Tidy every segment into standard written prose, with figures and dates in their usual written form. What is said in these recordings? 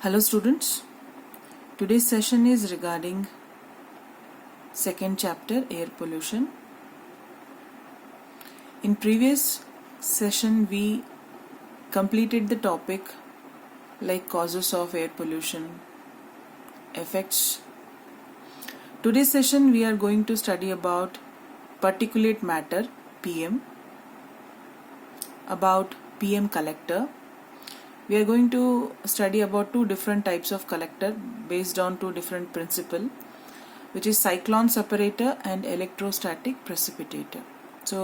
Hello students, today's session is regarding second chapter air pollution. In previous session we completed the topic like causes of air pollution, effects. Today's session we are going to study about particulate matter PM, about PM collector. We are going to study about two different types of collector based on two different principles, which is cyclone separator and electrostatic precipitator. So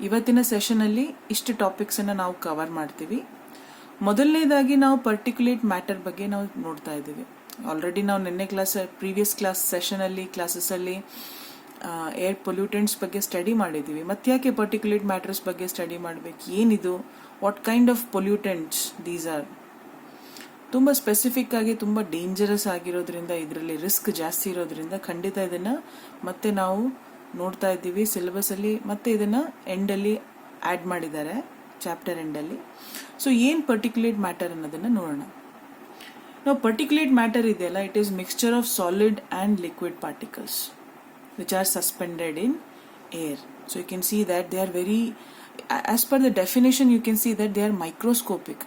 ಇವತ್ತಿನ ಸೆಷನಲ್ಲಿ ಇಷ್ಟು ಟಾಪಿಕ್ಸನ್ನು ನಾವು cover ಮಾಡ್ತೀವಿ. ಮೊದಲನೇದಾಗಿ ನಾವು particulate matter ಬಗ್ಗೆ ನಾವು ನೋಡ್ತಾ ಇದ್ದೀವಿ. ಆಲ್ರೆಡಿ ನಾವು ನಿನ್ನೆ ಪ್ರೀವಿಯಸ್ ಸೆಷನಲ್ಲಿ ಕ್ಲಾಸಸ್ಸಲ್ಲಿ ಏರ್ ಪೊಲ್ಯೂಟೆಂಟ್ಸ್ ಬಗ್ಗೆ ಸ್ಟಡಿ ಮಾಡಿದ್ದೀವಿ. ಮತ್ತೆ ಯಾಕೆ ಪರ್ಟಿಕ್ಯುಲೇಟ್ ಮ್ಯಾಟರ್ಸ್ ಬಗ್ಗೆ ಸ್ಟಡಿ ಮಾಡಬೇಕು, ಏನಿದು, what kind of pollutants these are. ತುಂಬ ಸ್ಪೆಸಿಫಿಕ್ ಆಗಿ ತುಂಬ ಡೇಂಜರಸ್ ಆಗಿರೋದ್ರಿಂದ, ಇದರಲ್ಲಿ ರಿಸ್ಕ್ ಜಾಸ್ತಿ ಇರೋದ್ರಿಂದ ಖಂಡಿತ ಇದನ್ನು ಮತ್ತೆ ನಾವು ನೋಡ್ತಾ ಇದ್ದೀವಿ ಸಿಲೆಬಸ್ಸಲ್ಲಿ. ಮತ್ತೆ ಇದನ್ನು ಎಂಡಲ್ಲಿ ಆ್ಯಡ್ ಮಾಡಿದ್ದಾರೆ, ಚಾಪ್ಟರ್ ಎಂಡಲ್ಲಿ. ಸೊ ಏನು ಪರ್ಟಿಕ್ಯುಲೇಟ್ ಮ್ಯಾಟರ್ ಅನ್ನೋದನ್ನು ನೋಡೋಣ. ನಾವು ಪರ್ಟಿಕ್ಯುಲೇಟ್ ಮ್ಯಾಟರ್ ಇದೆಯಲ್ಲ, it is mixture of solid and liquid particles which are suspended in air. So you can see that they are very, as per the definition you can see that they are microscopic.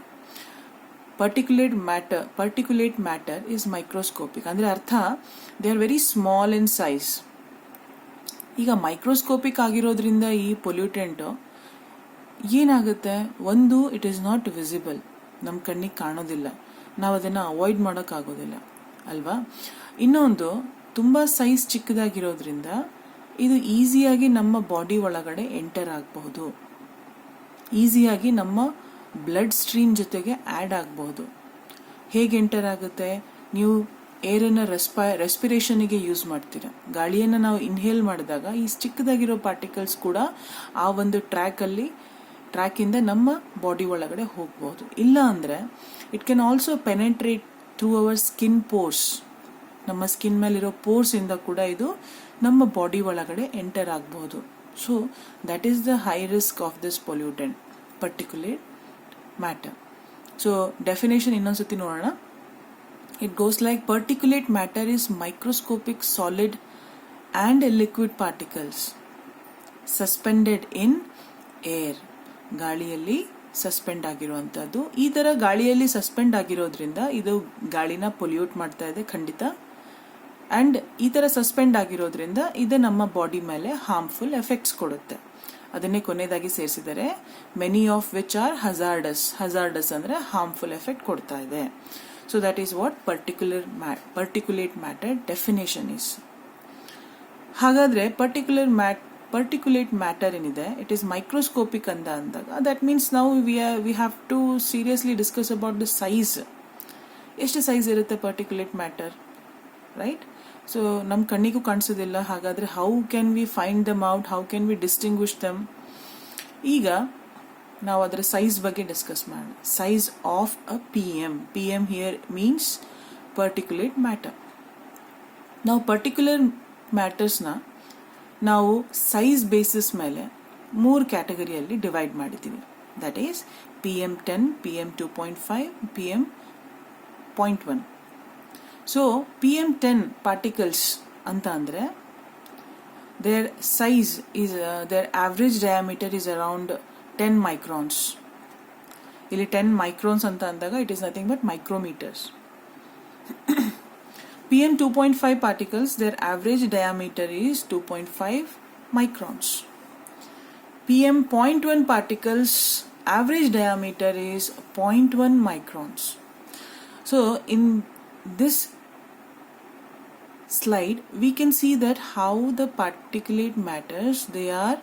Particulate matter is microscopic. ಅಂದ್ರೆ ಅರ್ಥ they are very small in size. ಈಗ microscopic ಆಗಿರೋದ್ರಿಂದ ಈ pollutant ಏನಾಗುತ್ತೆ, ಒಂದು it is not visible, ನಮ್ಮ ಕಣ್ಣಿಗೆ ಕಾಣೋದಿಲ್ಲ, ನಾವು ಅದನ್ನು ಅವಾಯ್ಡ್ ಮಾಡೋಕ್ಕಾಗೋದಿಲ್ಲ ಅಲ್ವಾ. ಇನ್ನೊಂದು ತುಂಬ ಸೈಜ್ ಚಿಕ್ಕದಾಗಿರೋದ್ರಿಂದ ಇದು ಈಸಿಯಾಗಿ ನಮ್ಮ ಬಾಡಿ ಒಳಗಡೆ ಎಂಟರ್ ಆಗಬಹುದು, ಈಸಿಯಾಗಿ ನಮ್ಮ ಬ್ಲಡ್ ಸ್ಟ್ರೀಮ್ ಜೊತೆಗೆ ಆ್ಯಡ್ ಆಗಬಹುದು. ಹೇಗೆ ಎಂಟರ್ ಆಗುತ್ತೆ, ನೀವು ಏರನ್ನು ರೆಸ್ಪಿರೇಷನ್ಗೆ ಯೂಸ್ ಮಾಡ್ತೀರಾ, ಗಾಳಿಯನ್ನು ನಾವು ಇನ್ಹೇಲ್ ಮಾಡಿದಾಗ ಈ ಚಿಕ್ಕದಾಗಿರೋ ಪಾರ್ಟಿಕಲ್ಸ್ ಕೂಡ ಆ ಒಂದು ಟ್ರ್ಯಾಕಿಂದ ನಮ್ಮ ಬಾಡಿ ಒಳಗಡೆ ಹೋಗ್ಬೋದು. ಇಲ್ಲ ಅಂದರೆ it can also penetrate through our skin pores. ನಮ್ಮ ಸ್ಕಿನ್ ಮೇಲಿರೋ ಪೋರ್ಸಿಂದ ಕೂಡ ಇದು ನಮ್ಮ ಬಾಡಿ ಒಳಗಡೆ ಎಂಟರ್ ಆಗಬಹುದು. So that is the high risk of this pollutant, particulate matter. So definition ಇನ್ನೊಂದ್ಸತಿ ನೋಡೋಣ. It goes like particulate matter is microscopic solid and liquid particles suspended in air. ಗಾಳಿಯಲ್ಲಿ ಸಸ್ಪೆಂಡ್ ಆಗಿರುವಂಥದ್ದು. ಈ ಥರ ಗಾಳಿಯಲ್ಲಿ ಸಸ್ಪೆಂಡ್ ಆಗಿರೋದ್ರಿಂದ ಇದು ಗಾಳಿನ ಪೊಲ್ಯೂಟ್ ಮಾಡ್ತಾ ಇದೆ ಖಂಡಿತ. ಆ್ಯಂಡ್ ಈ ಥರ ಸಸ್ಪೆಂಡ್ ಆಗಿರೋದ್ರಿಂದ ಇದು ನಮ್ಮ ಬಾಡಿ ಮೇಲೆ ಹಾರ್ಮ್ಫುಲ್ ಎಫೆಕ್ಟ್ಸ್ ಕೊಡುತ್ತೆ. ಅದನ್ನೇ ಕೊನೆಯದಾಗಿ ಸೇರಿಸಿದರೆ many of which are hazardous ಅಂದರೆ ಹಾರ್ಮ್ಫುಲ್ ಎಫೆಕ್ಟ್ ಕೊಡ್ತಾ ಇದೆ. So that is what particulate matter definition is. ಹಾಗಾದರೆ ಪರ್ಟಿಕ್ಯುಲೇಟ್ ಮ್ಯಾಟರ್ ಏನಿದೆ, ಇಟ್ ಈಸ್ ಮೈಕ್ರೋಸ್ಕೋಪಿಕ್ ಅಂದಾಗ ದಟ್ ಮೀನ್ಸ್ ನಾವು we have to seriously discuss about the size. ಎಷ್ಟು ಸೈಜ್ ಇರುತ್ತೆ particulate matter, right? So ನಮ್ಮ ಕಣ್ಣಿಗೂ ಕಾಣಿಸೋದಿಲ್ಲ. ಹಾಗಾದರೆ how can we find them out, how can we distinguish them? ಈಗ ನಾವು ಅದರ ಸೈಜ್ ಬಗ್ಗೆ ಡಿಸ್ಕಸ್ ಮಾಡೋಣ. Size of a P M here means particulate matter. ನಾವು ಪರ್ಟಿಕ್ಯುಲರ್ ಮ್ಯಾಟರ್ಸ್ನ ನಾವು ಸೈಜ್ ಬೇಸಿಸ್ ಮೇಲೆ 3 ಕ್ಯಾಟಗರಿಯಲ್ಲಿ ಡಿವೈಡ್ ಮಾಡಿದ್ದೀವಿ. That is PM10, PM2.5, PM.1. So PM10 particles ಅಂತ ಅಂದರೆ their size is their average diameter is around 10 microns. ಇಲ್ಲಿ 10 ಮೈಕ್ರಾನ್ಸ್ ಅಂತ ಅಂದಾಗ it is nothing but micrometers. PM2.5 particles, their average diameter is 2.5 microns. PM.1 particles, average diameter is 0.1 microns. So in this slide we can see that how the particulate matters, they are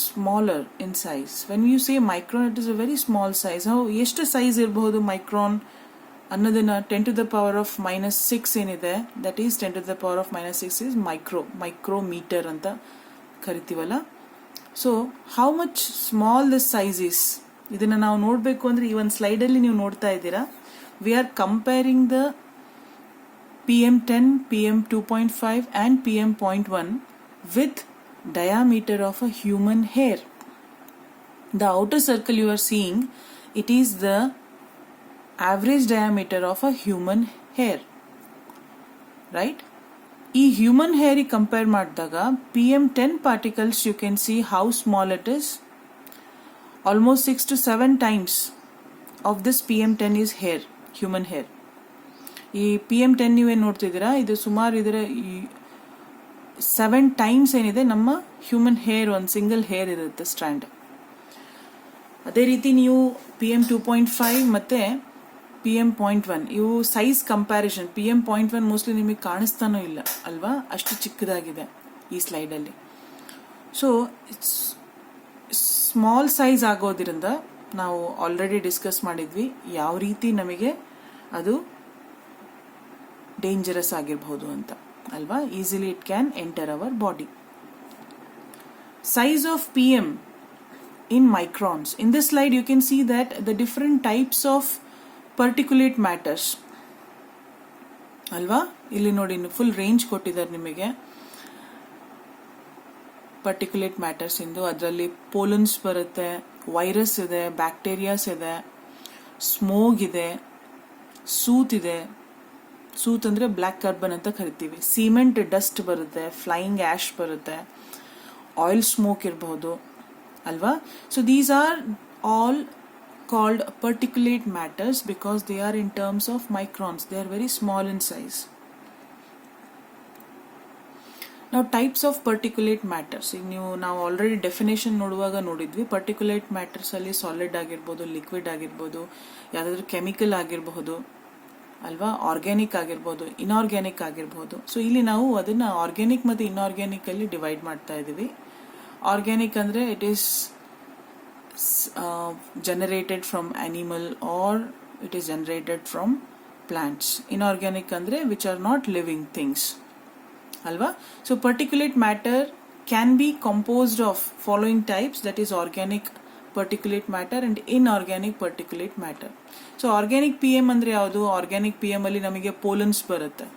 smaller in size. When you say micron, it is a very small size. How ಎಷ್ಟು size ಇರಬಹುದು micron ಅನ್ನೋದನ್ನ 10 to the power of -6 ಏನಿದೆ, that is 10 to the power of -6 is micrometer ಅಂತ ಕರಿತೀವಲ್ಲ. So how much small this size is, ಇದನ್ನು ನಾವು ನೋಡಬೇಕು ಅಂದರೆ ಈ ಒಂದು ಸ್ಲೈಡಲ್ಲಿ ನೀವು ನೋಡ್ತಾ ಇದ್ದೀರಾ. We are comparing the PM10, PM2.5 and PM.1 with diameter of a human hair. The outer circle you are seeing, it is the average diameter of a human hair, right? ಈ ಹ್ಯೂಮನ್ ಹೇರಿಗೆ ಕಂಪೇರ್ ಮಾಡಿದಾಗ PM10 particles you can see how small it is. Almost 6 to 7 times of this PM10 is hair, human hair. ಈ PM10 ನೀವೇನು ನೋಡ್ತಿದ್ದೀರಾ, ಇದು ಸುಮಾರು ಇದರ 7 times ಏನಿದೆ ನಮ್ಮ ಹ್ಯೂಮನ್ ಹೇರ್, ಒಂದು ಸಿಂಗಲ್ ಹೇರ್ ಇರುತ್ತೆ ಸ್ಟ್ರ್ಯಾಂಡ್. ಅದೇ ರೀತಿ ನೀವು PM2.5 ಮತ್ತು PM.1 ಇವು ಸೈಜ್ ಕಂಪ್ಯಾರಿಸನ್. PM.1 ಮೋಸ್ಟ್ಲಿ ನಿಮಗೆ ಕಾಣಿಸ್ತಾನೂ ಇಲ್ಲ ಅಲ್ವಾ, ಅಷ್ಟು ಚಿಕ್ಕದಾಗಿದೆ ಈ ಸ್ಲೈಡಲ್ಲಿ. ಸೊ ಸ್ಮಾಲ್ ಸೈಜ್ ಆಗೋದ್ರಿಂದ ನಾವು ಆಲ್ರೆಡಿ ಡಿಸ್ಕಸ್ ಮಾಡಿದ್ವಿ ಯಾವ ರೀತಿ ನಮಗೆ ಅದು ಡೇಂಜರಸ್ ಆಗಿರಬಹುದು ಅಂತ ಅಲ್ವಾ. Easily it can enter our body. Size of PM in microns. In this slide you can see that the different types of particulate matters ಅಲ್ವಾ. ಇಲ್ಲಿ ನೋಡಿ ಫುಲ್ ರೇಂಜ್ ಕೊಟ್ಟಿದ್ದಾರೆ ನಿಮಗೆ ಪರ್ಟಿಕ್ಯುಲೇಟ್ ಮ್ಯಾಟರ್ಸ್ ಇಂದು. ಅದರಲ್ಲಿ ಪೋಲನ್ಸ್ ಬರುತ್ತೆ, ವೈರಸ್ ಇದೆ, ಬ್ಯಾಕ್ಟೀರಿಯಾಸ್ ಇದೆ, ಸ್ಮೋಗ್ ಇದೆ, ಸೂತ್ ಇದೆ. ಸೂತ್ ಅಂದ್ರೆ ಬ್ಲ್ಯಾಕ್ ಕಾರ್ಬನ್ ಅಂತ ಕರಿತೀವಿ. ಸಿಮೆಂಟ್ ಡಸ್ಟ್ ಬರುತ್ತೆ, ಫ್ಲೈಯಿಂಗ್ ಆಶ್ ಬರುತ್ತೆ, ಆಯಿಲ್ ಸ್ಮೋಕ್ ಇರಬಹುದು ಅಲ್ವಾ. So these are all called particulate matters because they are in terms of microns. They are very small in size. Now types of particulate matters. ನೀವು ನಾವು already definition ನೋಡುವಾಗ ನೋಡಿದ್ವಿ. particulate matters ಅಲ್ಲಿ solid ಆಗಿರ್ಬೋದು, liquid ಆಗಿರ್ಬೋದು, ಯಾವುದಾದ್ರೂ chemical ಆಗಿರಬಹುದು ಅಲ್ವಾ, ಆರ್ಗ್ಯಾನಿಕ್ ಆಗಿರ್ಬೋದು, ಇನ್ಆರ್ಗ್ಯಾನಿಕ್ ಆಗಿರ್ಬೋದು. ಸೊ ಇಲ್ಲಿ ನಾವು ಅದನ್ನ ಆರ್ಗ್ಯಾನಿಕ್ ಮತ್ತು ಇನ್ಆರ್ಗ್ಯಾನಿಕ್ ಅಲ್ಲಿ ಡಿವೈಡ್ ಮಾಡ್ತಾ ಇದೀವಿ. ಆರ್ಗ್ಯಾನಿಕ್ ಅಂದ್ರೆ it is generated from animal or it is generated from plants. Inorganic andre which are not living things alva. So particulate matter can be composed of following types, that is organic particulate matter and inorganic particulate matter. So organic PM andre yavadu, organic PM alli namige pollens barutte.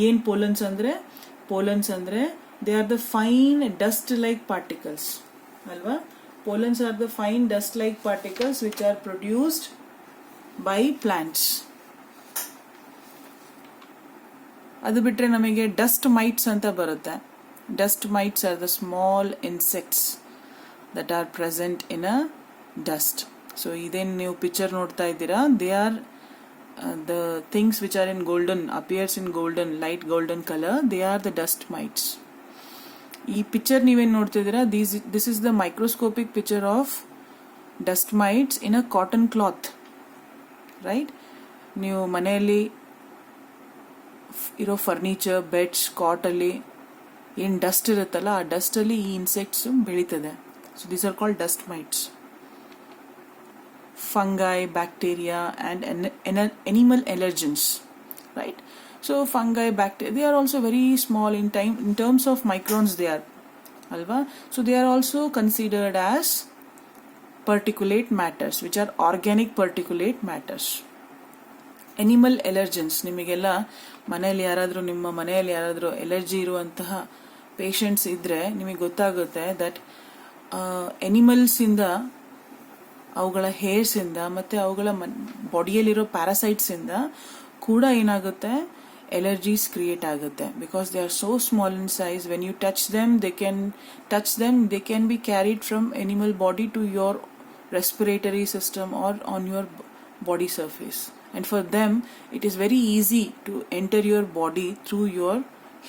Yen pollens andre they are the fine dust like particles alva. Pollens are the fine dust-like particles which are produced by plants. ಅದು ಬಿಟ್ರೆ ನಮಗೆ dust mites ಅಂತ ಬರುತ್ತೆ. Dust mites are the small insects that are present in a dust. So ಇದೇನು ನೀವು picture ನೋಡ್ತಾ ಇದ್ದೀರಾ, they are the things which are in golden, appears in golden, light golden colour, they are the dust mites. ಈ picture ನೀವೇನು ನೋಡ್ತಿದ್ದೀರಾ, this is the microscopic picture of dust mites in a cotton cloth, right. ನೀವು ಮನೆಯಲ್ಲಿ ಇರೋ furniture, beds, ಕಾಟಲ್ಲಿ ಏನು dust ಇರುತ್ತಲ್ಲ, ಆ ಡಸ್ಟಲ್ಲಿ ಈ ಇನ್ಸೆಕ್ಟ್ಸ್ ಬೆಳೀತದೆ. So these are called dust mites. Fungi, bacteria and animal allergens, right. So fungi, bacteria, they are also very small in terms of microns they are alva. So they are also considered as particulate matters which are organic particulate matters. Animal allergens, ನಿಮಗೆಲ್ಲ ಮನೆಯಲ್ಲಿ ಯಾರಾದರೂ ನಿಮ್ಮ ಮನೆಯಲ್ಲಿ ಯಾರಾದರೂ allergy ಇರುವಂತಹ patients ಇದ್ರೆ ನಿಮಗೆ ಗೊತ್ತಾಗುತ್ತೆ ದಟ್ ಎನಿಮಲ್ಸ್ ಇಂದ, ಅವುಗಳ ಹೇರ್ಸ್ ಇಂದ ಮತ್ತೆ ಅವುಗಳ ಬಾಡಿಯಲ್ಲಿರೋ ಪ್ಯಾರಾಸೈಟ್ಸ್ ಇಂದ ಕೂಡ ಏನಾಗುತ್ತೆ, allergies create ಆಗುತ್ತೆ. Because they are so small in size, when you touch them they can be carried from animal body to your respiratory system or on your body surface, and for them it is very easy to enter your body through your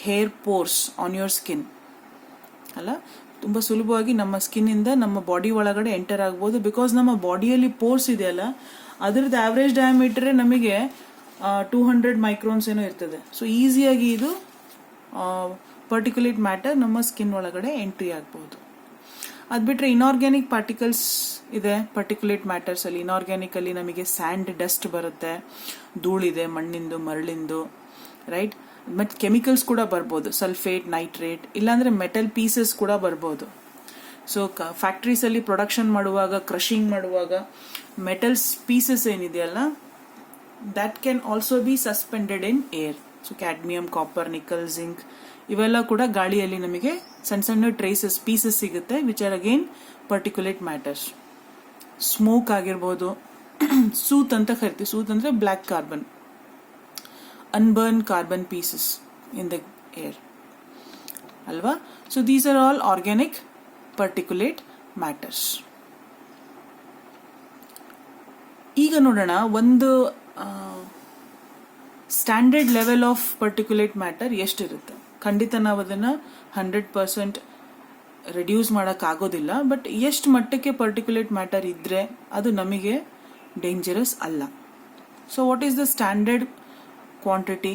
hair pores on your skin ಅಲ್ಲ. ತುಂಬ ಸುಲಭವಾಗಿ ನಮ್ಮ skin ಇಂದ ನಮ್ಮ body ಒಳಗಡೆ enter ಆಗ್ಬೋದು. Because ನಮ್ಮ ಬಾಡಿಯಲ್ಲಿ ಪೋರ್ಸ್ ಇದೆಯಲ್ಲ, ಅದರದ್ದು ಆವ್ರೇಜ್ ಡಯಾಮೀಟರೇ ನಮಗೆ 200 ಮೈಕ್ರೋನ್ಸ್ ಏನೋ ಇರ್ತದೆ. ಸೊ ಈಸಿಯಾಗಿ ಇದು ಪರ್ಟಿಕ್ಯುಲೇಟ್ ಮ್ಯಾಟರ್ ನಮ್ಮ ಸ್ಕಿನ್ ಒಳಗಡೆ ಎಂಟ್ರಿ ಆಗ್ಬಹುದು. ಅದು ಬಿಟ್ಟರೆ ಇನ್ಆರ್ಗ್ಯಾನಿಕ್ ಪಾರ್ಟಿಕಲ್ಸ್ ಇದೆ ಪರ್ಟಿಕ್ಯುಲೇಟ್ ಮ್ಯಾಟರ್ಸ್ ಅಲ್ಲಿ. ಇನ್ಆರ್ಗ್ಯಾನಿಕ್ ಅಲ್ಲಿ ನಮಗೆ ಸ್ಯಾಂಡ್, ಡಸ್ಟ್ ಬರುತ್ತೆ, ಧೂಳಿದೆ, ಮಣ್ಣಿಂದು, ಮರಳಿಂದು, ರೈಟ್. ಮತ್ತು ಕೆಮಿಕಲ್ಸ್ ಕೂಡ ಬರ್ಬೋದು, ಸಲ್ಫೇಟ್, ನೈಟ್ರೇಟ್, ಇಲ್ಲಾಂದ್ರೆ ಮೆಟಲ್ ಪೀಸಸ್ ಕೂಡ ಬರ್ಬೋದು. ಸೊ ಫ್ಯಾಕ್ಟ್ರೀಸಲ್ಲಿ ಪ್ರೊಡಕ್ಷನ್ ಮಾಡುವಾಗ, ಕ್ರಷಿಂಗ್ ಮಾಡುವಾಗ ಮೆಟಲ್ಸ್ ಪೀಸಸ್ ಏನಿದೆಯಲ್ಲ, that can also be suspended in air. So cadmium, copper, nickel, zinc ಇವೆಲ್ಲ ಕೂಡ ಗಾಳಿಯಲ್ಲಿ ನಮಗೆ ಸಣ್ಣ ಸಣ್ಣ ಟ್ರೇಸಸ್, ಪೀಸಸ್ ಸಿಗುತ್ತೆ, which are again particulate matters. Smoke ಆಗಿರ್ಬೋದು, ಸೂತ್ ಅಂತ ಕರಿತೀವಿ. ಸೂತ್ ಅಂದರೆ black carbon, unburnt carbon pieces in the air ಅಲ್ವಾ. So these are all organic particulate matters. ಈಗ ನೋಡೋಣ ಒಂದು standard level of particulate matter ಎಷ್ಟಿರುತ್ತೆ. ಖಂಡಿತ ನಾವು ಅದನ್ನು 100% ರೆಡ್ಯೂಸ್ ಮಾಡೋಕ್ಕಾಗೋದಿಲ್ಲ, ಬಟ್ ಎಷ್ಟು ಮಟ್ಟಕ್ಕೆ ಪರ್ಟಿಕ್ಯುಲೇಟ್ ಮ್ಯಾಟರ್ ಇದ್ದರೆ ಅದು ನಮಗೆ ಡೇಂಜರಸ್ ಅಲ್ಲ. So what is the standard quantity?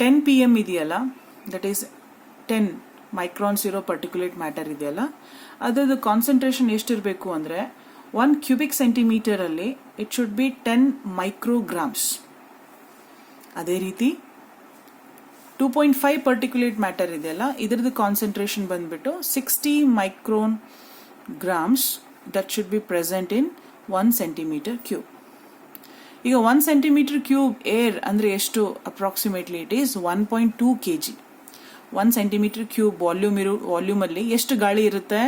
10 PM ಇದೆಯಲ್ಲ, ದಟ್ ಈಸ್ 10 ಮೈಕ್ರಾನ್ಸ್ ಇರೋ ಪರ್ಟಿಕ್ಯುಲೇಟ್ ಮ್ಯಾಟರ್ ಇದೆಯಲ್ಲ, ಅದರದ್ದು ಕಾನ್ಸಂಟ್ರೇಷನ್ ಎಷ್ಟಿರಬೇಕು ಅಂದರೆ 1 ಕ್ಯೂಬಿಕ್ ಸೆಂಟಿಮೀಟರಲ್ಲಿ ಇಟ್ ಶುಡ್ ಬಿ 10 ಮೈಕ್ರೋಗ್ರಾಮ್ಸ್. ಅದೇ ರೀತಿ 2.5 ಪರ್ಟಿಕ್ಯುಲೇಟ್ ಮ್ಯಾಟರ್ ಇದೆಯಲ್ಲ, ಇದರದ್ದು ಕಾನ್ಸಂಟ್ರೇಷನ್ ಬಂದ್ಬಿಟ್ಟು 60 micron grams. That should be present in 1 centimeter cube. ಈಗ 1 ಸೆಂಟಿಮೀಟರ್ ಕ್ಯೂಬ್ ಏರ್ ಅಂದರೆ ಎಷ್ಟು? Approximately it is 1.2 kg. 1 centimeter cube ವಾಲ್ಯೂಮಲ್ಲಿ ಎಷ್ಟು ಗಾಳಿ ಇರುತ್ತೆ?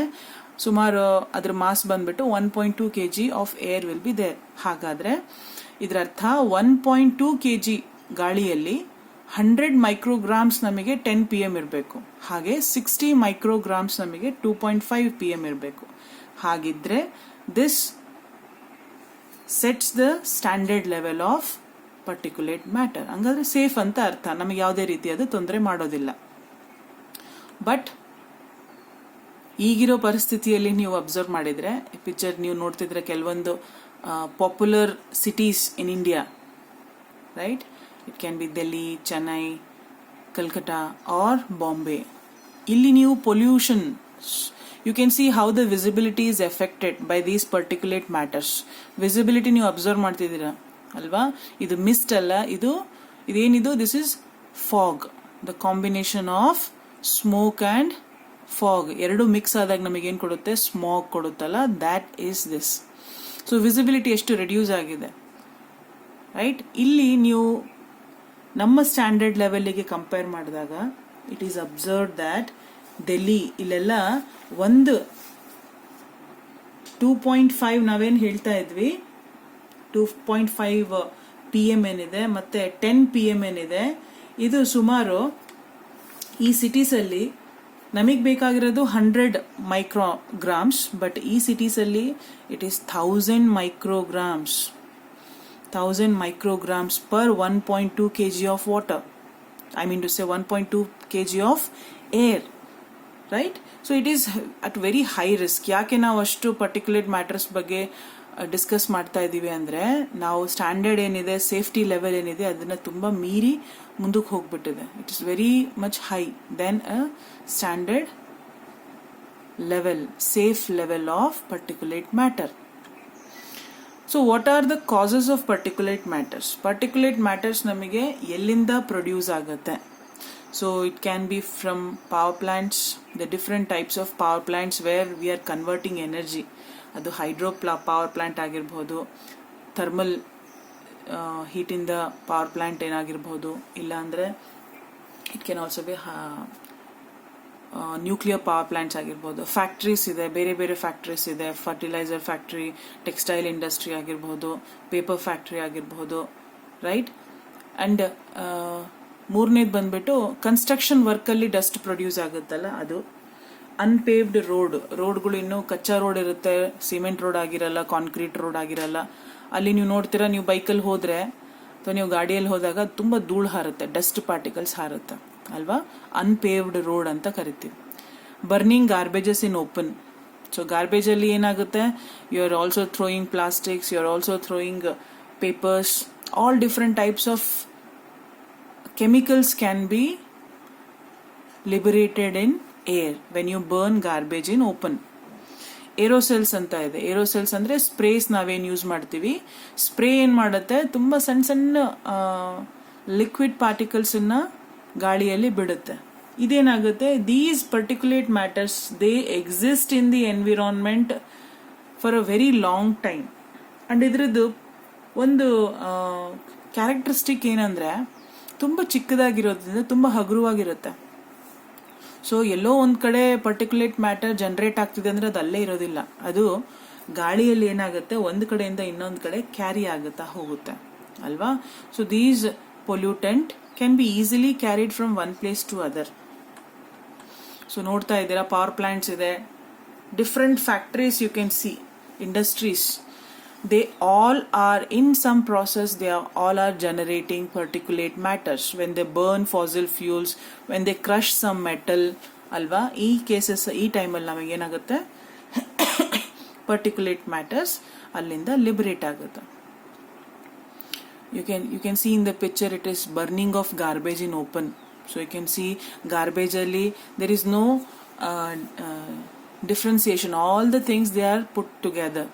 ಸುಮಾರು ಅದ್ರ ಮಾಸ್ ಬಂದ್ಬಿಟ್ಟು 1.2 kg of air will be there. ಹಾಗಾದರೆ ಇದರ ಅರ್ಥ 1.2 kg ಗಾಳಿಯಲ್ಲಿ 100 ಮೈಕ್ರೋಗ್ರಾಮ್ಸ್ ನಮಗೆ 10 PM ಇರಬೇಕು. ಹಾಗೆ 60 ಮೈಕ್ರೋಗ್ರಾಮ್ಸ್ ನಮಗೆ 2.5 PM ಇರಬೇಕು. ಹಾಗಿದ್ರೆ this sets the standard level of particulate matter. ಹಂಗಾದ್ರೆ ಸೇಫ್ ಅಂತ ಅರ್ಥ, ನಮಗೆ ಯಾವುದೇ ರೀತಿಯಾದ ತೊಂದರೆ ಮಾಡೋದಿಲ್ಲ. ಬಟ್ ಈಗಿರೋ ಪರಿಸ್ಥಿತಿಯಲ್ಲಿ ನೀವು ಅಬ್ಸರ್ವ್ ಮಾಡಿದರೆ, ಪಿಕ್ಚರ್ ನೀವು ನೋಡ್ತಿದ್ರೆ ಕೆಲವೊಂದು popular cities in India, right? It can be Delhi, Chennai, Calcutta or Bombay. Illi ನೀವು pollution, you can see how the visibility is affected by these particulate matters. Visibility ನೀವು observe ಮಾಡ್ತಿದ್ದೀರಾ ಅಲ್ವಾ? ಇದು mist ಅಲ್ಲ, ಇದೇನಿದು? This is fog. The combination of smoke and fog ಎರಡು mix ಆದಾಗ ನಮಗೇನು ಕೊಡುತ್ತೆ? ಸ್ಮಾಗ್ ಕೊಡುತ್ತಲ್ಲ, that is this. So visibility ಎಷ್ಟು ರೆಡ್ಯೂಸ್ ಆಗಿದೆ, ರೈಟ್? ಇಲ್ಲಿ ನೀವು ನಮ್ಮ ಸ್ಟ್ಯಾಂಡರ್ಡ್ ಲೆವೆಲ್ಗೆ ಕಂಪೇರ್ ಮಾಡಿದಾಗ it is observe that Delhi ಇಲ್ಲೆಲ್ಲ ಒಂದು 2.5 ನಾವೇನು ಹೇಳ್ತಾ ಇದ್ವಿ, 2.5 PM ಏನಿದೆ ಮತ್ತೆ 10 PM ಏನಿದೆ, ಇದು ಸುಮಾರು ಈ ಸಿಟೀಸಲ್ಲಿ ನಮಗೆ ಬೇಕಾಗಿರೋದು 100 ಮೈಕ್ರೋಗ್ರಾಮ್ಸ್, ಬಟ್ ಈ ಸಿಟೀಸಲ್ಲಿ it is 1000 micrograms. 1000 micrograms per 1.2 kg of water. I mean to say 1.2 kg of air, right? So it is at very high risk. ಯಾಕೆ ನಾವು ಅಷ್ಟು ಪರ್ಟಿಕ್ಯುಲೇಟ್ ಮ್ಯಾಟರ್ಸ್ ಬಗ್ಗೆ ಡಿಸ್ಕಸ್ ಮಾಡ್ತಾ ಇದ್ದೀವಿ ಅಂದರೆ, ನಾವು ಸ್ಟ್ಯಾಂಡರ್ಡ್ ಏನಿದೆ, ಸೇಫ್ಟಿ ಲೆವೆಲ್ ಏನಿದೆ, ಅದನ್ನು ತುಂಬ ಮೀರಿ ಮುಂದಕ್ಕೆ ಹೋಗ್ಬಿಟ್ಟಿದೆ. It is very much high then a standard level, safe level of particulate matter. So what are the causes of particulate matters? Particulate matters ನಮಗೆ ಎಲ್ಲಿಂದ ಪ್ರೊಡ್ಯೂಸ್ ಆಗುತ್ತೆ? So it can be from power plants, the different types of power plants where we are converting energy. ಅದು hydro power plant ಆಗಿರ್ಬೋದು, thermal ಹೀಟಿಂದ power plant ಏನಾಗಿರ್ಬೋದು, ಇಲ್ಲಾಂದರೆ it can also be nuclear power plants ಆಗಿರ್ಬೋದು. Factories ಇದೆ, ಬೇರೆ ಬೇರೆ factories ಇದೆ. ಫರ್ಟಿಲೈಸರ್ ಫ್ಯಾಕ್ಟ್ರಿ, ಟೆಕ್ಸ್ಟೈಲ್ ಇಂಡಸ್ಟ್ರಿ ಆಗಿರ್ಬೋದು, ಪೇಪರ್ ಫ್ಯಾಕ್ಟ್ರಿ ಆಗಿರ್ಬೋದು, ರೈಟ್? ಆ್ಯಂಡ್ ಮೂರನೇದು ಬಂದ್ಬಿಟ್ಟು ಕನ್ಸ್ಟ್ರಕ್ಷನ್ ವರ್ಕಲ್ಲಿ ಡಸ್ಟ್ ಪ್ರೊಡ್ಯೂಸ್ ಆಗುತ್ತಲ್ಲ, ಅದು. ಅನ್ಪೇವ್ಡ್ ರೋಡ್ಗಳು ಇನ್ನೂ ಕಚ್ಚಾ ರೋಡ್ ಇರುತ್ತೆ, ಸಿಮೆಂಟ್ ರೋಡ್ ಆಗಿರಲ್ಲ, ಕಾಂಕ್ರೀಟ್ ರೋಡ್ ಆಗಿರಲ್ಲ. ಅಲ್ಲಿ ನೀವು ನೋಡ್ತೀರಾ, ನೀವು ಬೈಕಲ್ಲಿ ಹೋದರೆ ಅಥವಾ ನೀವು ಗಾಡಿಯಲ್ಲಿ ಹೋದಾಗ ತುಂಬ ಧೂಳು ಹಾರುತ್ತೆ, ಡಸ್ಟ್ ಪಾರ್ಟಿಕಲ್ಸ್ ಹಾರುತ್ತೆ ಅಲ್ವಾ? ಅನ್ಪೇವ್ಡ್ ರೋಡ್ ಅಂತ ಕರಿತೀವಿ. Burning garbages in open. So ಗಾರ್ಬೇಜಲ್ಲಿ ಏನಾಗುತ್ತೆ? You are also throwing plastics, you are also throwing papers, all different types of chemicals can be liberated in air when you burn garbage in open. Aerosols ಅಂತ ಇದೆ. ಏರೋಸೆಲ್ಸ್ ಅಂದರೆ sprays ನಾವೇನು use ಮಾಡ್ತೀವಿ. Spray ಏನು ಮಾಡುತ್ತೆ? ತುಂಬ ಸಣ್ಣ ಸಣ್ಣ ಲಿಕ್ವಿಡ್ ಪಾರ್ಟಿಕಲ್ಸನ್ನು ಗಾಳಿಯಲ್ಲಿ ಬಿಡುತ್ತೆ. ಇದೇನಾಗುತ್ತೆ? These particulate matters they exist in the environment for a very long time. And ಇದ್ರದ್ದು ಒಂದು ಕ್ಯಾರೆಕ್ಟರಿಸ್ಟಿಕ್ ಏನಂದರೆ, ತುಂಬ ಚಿಕ್ಕದಾಗಿರೋದ್ರಿಂದ ತುಂಬ ಹಗುರವಾಗಿರುತ್ತೆ. ಸೊ ಎಲ್ಲೋ ಒಂದು ಕಡೆ ಪರ್ಟಿಕ್ಯುಲೇಟ್ ಮ್ಯಾಟರ್ ಜನರೇಟ್ ಆಗ್ತಿದೆ ಅಂದರೆ ಅದು ಅಲ್ಲೇ ಇರೋದಿಲ್ಲ, ಅದು ಗಾಳಿಯಲ್ಲಿ ಏನಾಗುತ್ತೆ ಒಂದು ಕಡೆಯಿಂದ ಇನ್ನೊಂದು ಕಡೆ ಕ್ಯಾರಿ ಆಗುತ್ತಾ ಹೋಗುತ್ತೆ ಅಲ್ವಾ. So these pollutant can be easily carried from one place to other. So ನೋಡ್ತಾ ಇದ್ದೀರಾ, ಪವರ್ ಪ್ಲಾಂಟ್ಸ್ ಇದೆ, different factories you can see, industries, they all are in some process, all are generating particulate matters when they burn fossil fuels, when they crush some metal ಅಲ್ವಾ. ಈ cases ಈ ಟೈಮಲ್ಲಿ ನಮಗೆ ಏನಾಗುತ್ತೆ, particulate matters ಅಲ್ಲಿಂದ liberate ಆಗುತ್ತೆ. you can see in the picture it is burning of garbage in open. So you can see garbage ಅಲ್ಲಿ there is no differentiation, all the things they are put together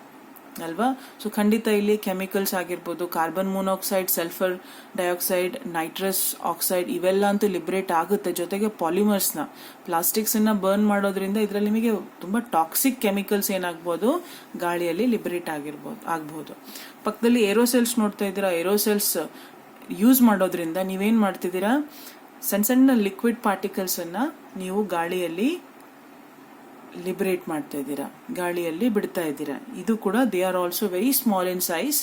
ಅಲ್ವಾ. So ಖಂಡಿತ ಇಲ್ಲಿ chemicals ಆಗಿರ್ಬೋದು, carbon monoxide, sulphur dioxide, nitrous oxide ಇವೆಲ್ಲ ಅಂತೂ liberate ಆಗುತ್ತೆ. ಜೊತೆಗೆ ಪಾಲಿಮರ್ಸ್ನ, ಪ್ಲಾಸ್ಟಿಕ್ಸನ್ನ burn ಮಾಡೋದ್ರಿಂದ ಇದರಲ್ಲಿ ನಿಮಗೆ ತುಂಬ ಟಾಕ್ಸಿಕ್ ಕೆಮಿಕಲ್ಸ್ ಏನಾಗ್ಬೋದು, ಗಾಳಿಯಲ್ಲಿ ಲಿಬರೇಟ್ ಆಗ್ಬೋದು. ಪಕ್ಕದಲ್ಲಿ ಏರೋಸೆಲ್ಸ್ ನೋಡ್ತಾ ಇದ್ದೀರಾ, ಏರೋಸೆಲ್ಸ್ ಯೂಸ್ ಮಾಡೋದ್ರಿಂದ ನೀವೇನು ಮಾಡ್ತಿದ್ದೀರಾ, ಸಣ್ಣ ಸಣ್ಣ ಲಿಕ್ವಿಡ್ ಪಾರ್ಟಿಕಲ್ಸನ್ನು ನೀವು ಗಾಳಿಯಲ್ಲಿ ಲಿಬರೇಟ್ ಮಾಡ್ತಾ ಇದ್ದೀರಾ, ಗಾಳಿಯಲ್ಲಿ ಬಿಡ್ತಾ ಇದ್ದೀರಾ. ಇದು ಕೂಡ they are also very small in size,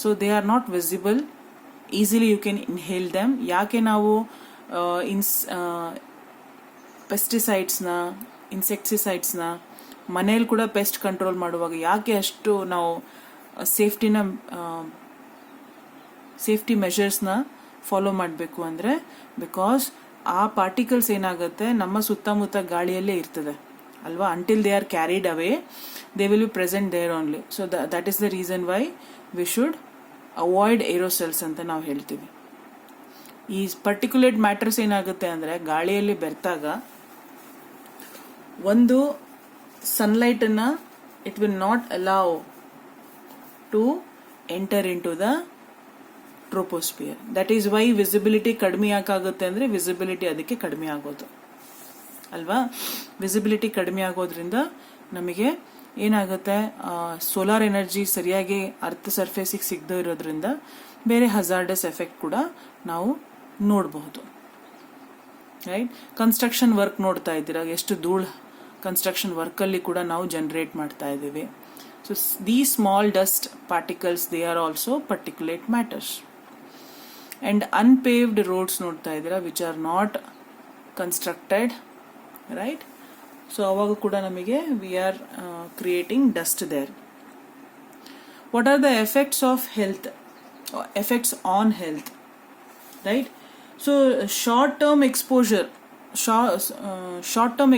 so they are not visible, easily you can inhale them. ಯಾಕೆ ನಾವು ಪೆಸ್ಟಿಸೈಡ್ಸ್ನ, ಇನ್ಸೆಕ್ಟಿಸೈಡ್ಸ್ನ ಮನೇಲಿ ಕೂಡ ಪೆಸ್ಟ್ ಕಂಟ್ರೋಲ್ ಮಾಡುವಾಗ ಯಾಕೆ ಅಷ್ಟು ನಾವು ಸೇಫ್ಟಿ ಮೆಷರ್ಸ್ನ ಫಾಲೋ ಮಾಡಬೇಕು ಅಂದರೆ, ಬಿಕಾಸ್ ಆ ಪಾರ್ಟಿಕಲ್ಸ್ ಏನಾಗುತ್ತೆ ನಮ್ಮ ಸುತ್ತಮುತ್ತ ಗಾಳಿಯಲ್ಲೇ ಇರ್ತದೆ ಅಲ್ವಾ. Until they are carried away they will be present there only. So that is the reason why we should avoid aerosols ಅಂತ ನಾವು ಹೇಳ್ತೀವಿ. ಈ ಪರ್ಟಿಕ್ಯುಲೇಟ್ ಮ್ಯಾಟರ್ಸ್ ಏನಾಗುತ್ತೆ ಅಂದರೆ ಗಾಳಿಯಲ್ಲಿ ಬೆರೆತಾಗ ಒಂದು ಸನ್ಲೈಟನ್ನು it will not allow to enter into the troposphere. That is why visibility ಕಡಿಮೆ ಯಾಕಾಗುತ್ತೆ ಅಂದರೆ ವಿಸಿಬಿಲಿಟಿ ಅದಕ್ಕೆ ಕಡಿಮೆ ಆಗೋದು ಅಲ್ವಾ. ವಿಸಿಬಿಲಿಟಿ ಕಡಿಮೆ ಆಗೋದ್ರಿಂದ ನಮಗೆ ಏನಾಗುತ್ತೆ, ಸೋಲಾರ್ ಎನರ್ಜಿ ಸರಿಯಾಗಿ ಅರ್ತ್ ಸರ್ಫೇಸಿಗೆ ಸಿಗದೇ ಇರೋದ್ರಿಂದ ಬೇರೆ ಹಜಾರ್ಡಸ್ ಎಫೆಕ್ಟ್ ಕೂಡ ನಾವು ನೋಡಬಹುದು. ರೈಟ್. ಕನ್ಸ್ಟ್ರಕ್ಷನ್ ವರ್ಕ್ ನೋಡ್ತಾ ಇದ್ದೀರಾ, ಎಷ್ಟು ಧೂಳು ಕನ್ಸ್ಟ್ರಕ್ಷನ್ ವರ್ಕಲ್ಲಿ ಕೂಡ ನಾವು ಜನರೇಟ್ ಮಾಡ್ತಾ ಇದ್ದೀವಿ. So these small dust particles they are also particulate matters. And unpaved roads ನೋಡ್ತಾ ಇದ್ದೀರಾ, which are not constructed, right. So ಅವಾಗ ಕೂಡ ನಮಗೆ we are creating dust there. What are the effects of health, effects on health, right. So short term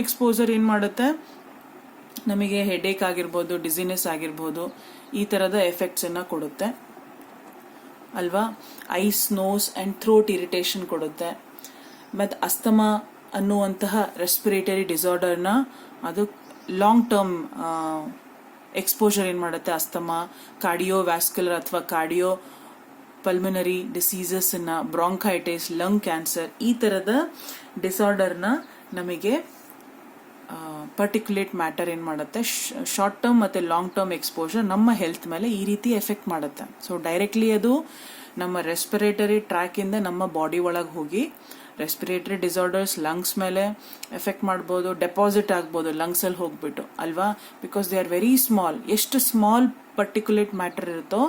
exposure ಏನು ಮಾಡುತ್ತೆ, ನಮಗೆ headache ಆಗಿರ್ಬೋದು, dizziness ಆಗಿರ್ಬೋದು, ಈ ಥರದ ಎಫೆಕ್ಟ್ಸನ್ನು ಕೊಡುತ್ತೆ ಅಲ್ವಾ. Eyes, nose and throat irritation ಕೊಡುತ್ತೆ. ಮತ್ತು ಅಸ್ತಮಾ ಅನ್ನುವಂತಹ ರೆಸ್ಪಿರೇಟರಿ ಡಿಸಾರ್ಡರ್ನ ಅದು ಲಾಂಗ್ ಟರ್ಮ್ ಎಕ್ಸ್ಪೋಜರ್ ಏನು ಮಾಡುತ್ತೆ, ಅಸ್ತಮಾ, ಕಾರ್ಡಿಯೋವ್ಯಾಸ್ಕ್ಯುಲರ್ ಅಥವಾ ಕಾರ್ಡಿಯೋ ಪಲ್ಮನರಿ ಡಿಸೀಸಸ್ನ, ಬ್ರಾಂಕೈಟಿಸ್, ಲಂಗ್ ಕ್ಯಾನ್ಸರ್, ಈ ಥರದ ಡಿಸಾರ್ಡರ್ನ ನಮಗೆ ಪರ್ಟಿಕ್ಯುಲೇಟ್ ಮ್ಯಾಟರ್ ಏನು ಮಾಡುತ್ತೆ, ಶಾರ್ಟ್ ಟರ್ಮ್ ಮತ್ತು ಲಾಂಗ್ ಟರ್ಮ್ ಎಕ್ಸ್ಪೋಜರ್ ನಮ್ಮ ಹೆಲ್ತ್ ಮೇಲೆ ಈ ರೀತಿ ಎಫೆಕ್ಟ್ ಮಾಡುತ್ತೆ. ಸೊ ಡೈರೆಕ್ಟ್ಲಿ ಅದು ನಮ್ಮ ರೆಸ್ಪಿರೇಟರಿ ಟ್ರ್ಯಾಕಿಂದ ನಮ್ಮ ಬಾಡಿ ಒಳಗೆ ಹೋಗಿ ರೆಸ್ಪಿರೇಟರಿ ಡಿಸಾರ್ಡರ್ಸ್ ಲಂಗ್ಸ್ ಮೇಲೆ ಎಫೆಕ್ಟ್ ಮಾಡ್ಬೋದು, ಡೆಪಾಸಿಟ್ ಆಗ್ಬೋದು ಲಂಗ್ಸಲ್ಲಿ ಹೋಗ್ಬಿಟ್ಟು ಅಲ್ವಾ. Because they are very small. ಎಷ್ಟು ಸ್ಮಾಲ್ ಪರ್ಟಿಕ್ಯುಲೇಟ್ ಮ್ಯಾಟರ್ ಇರುತ್ತೋ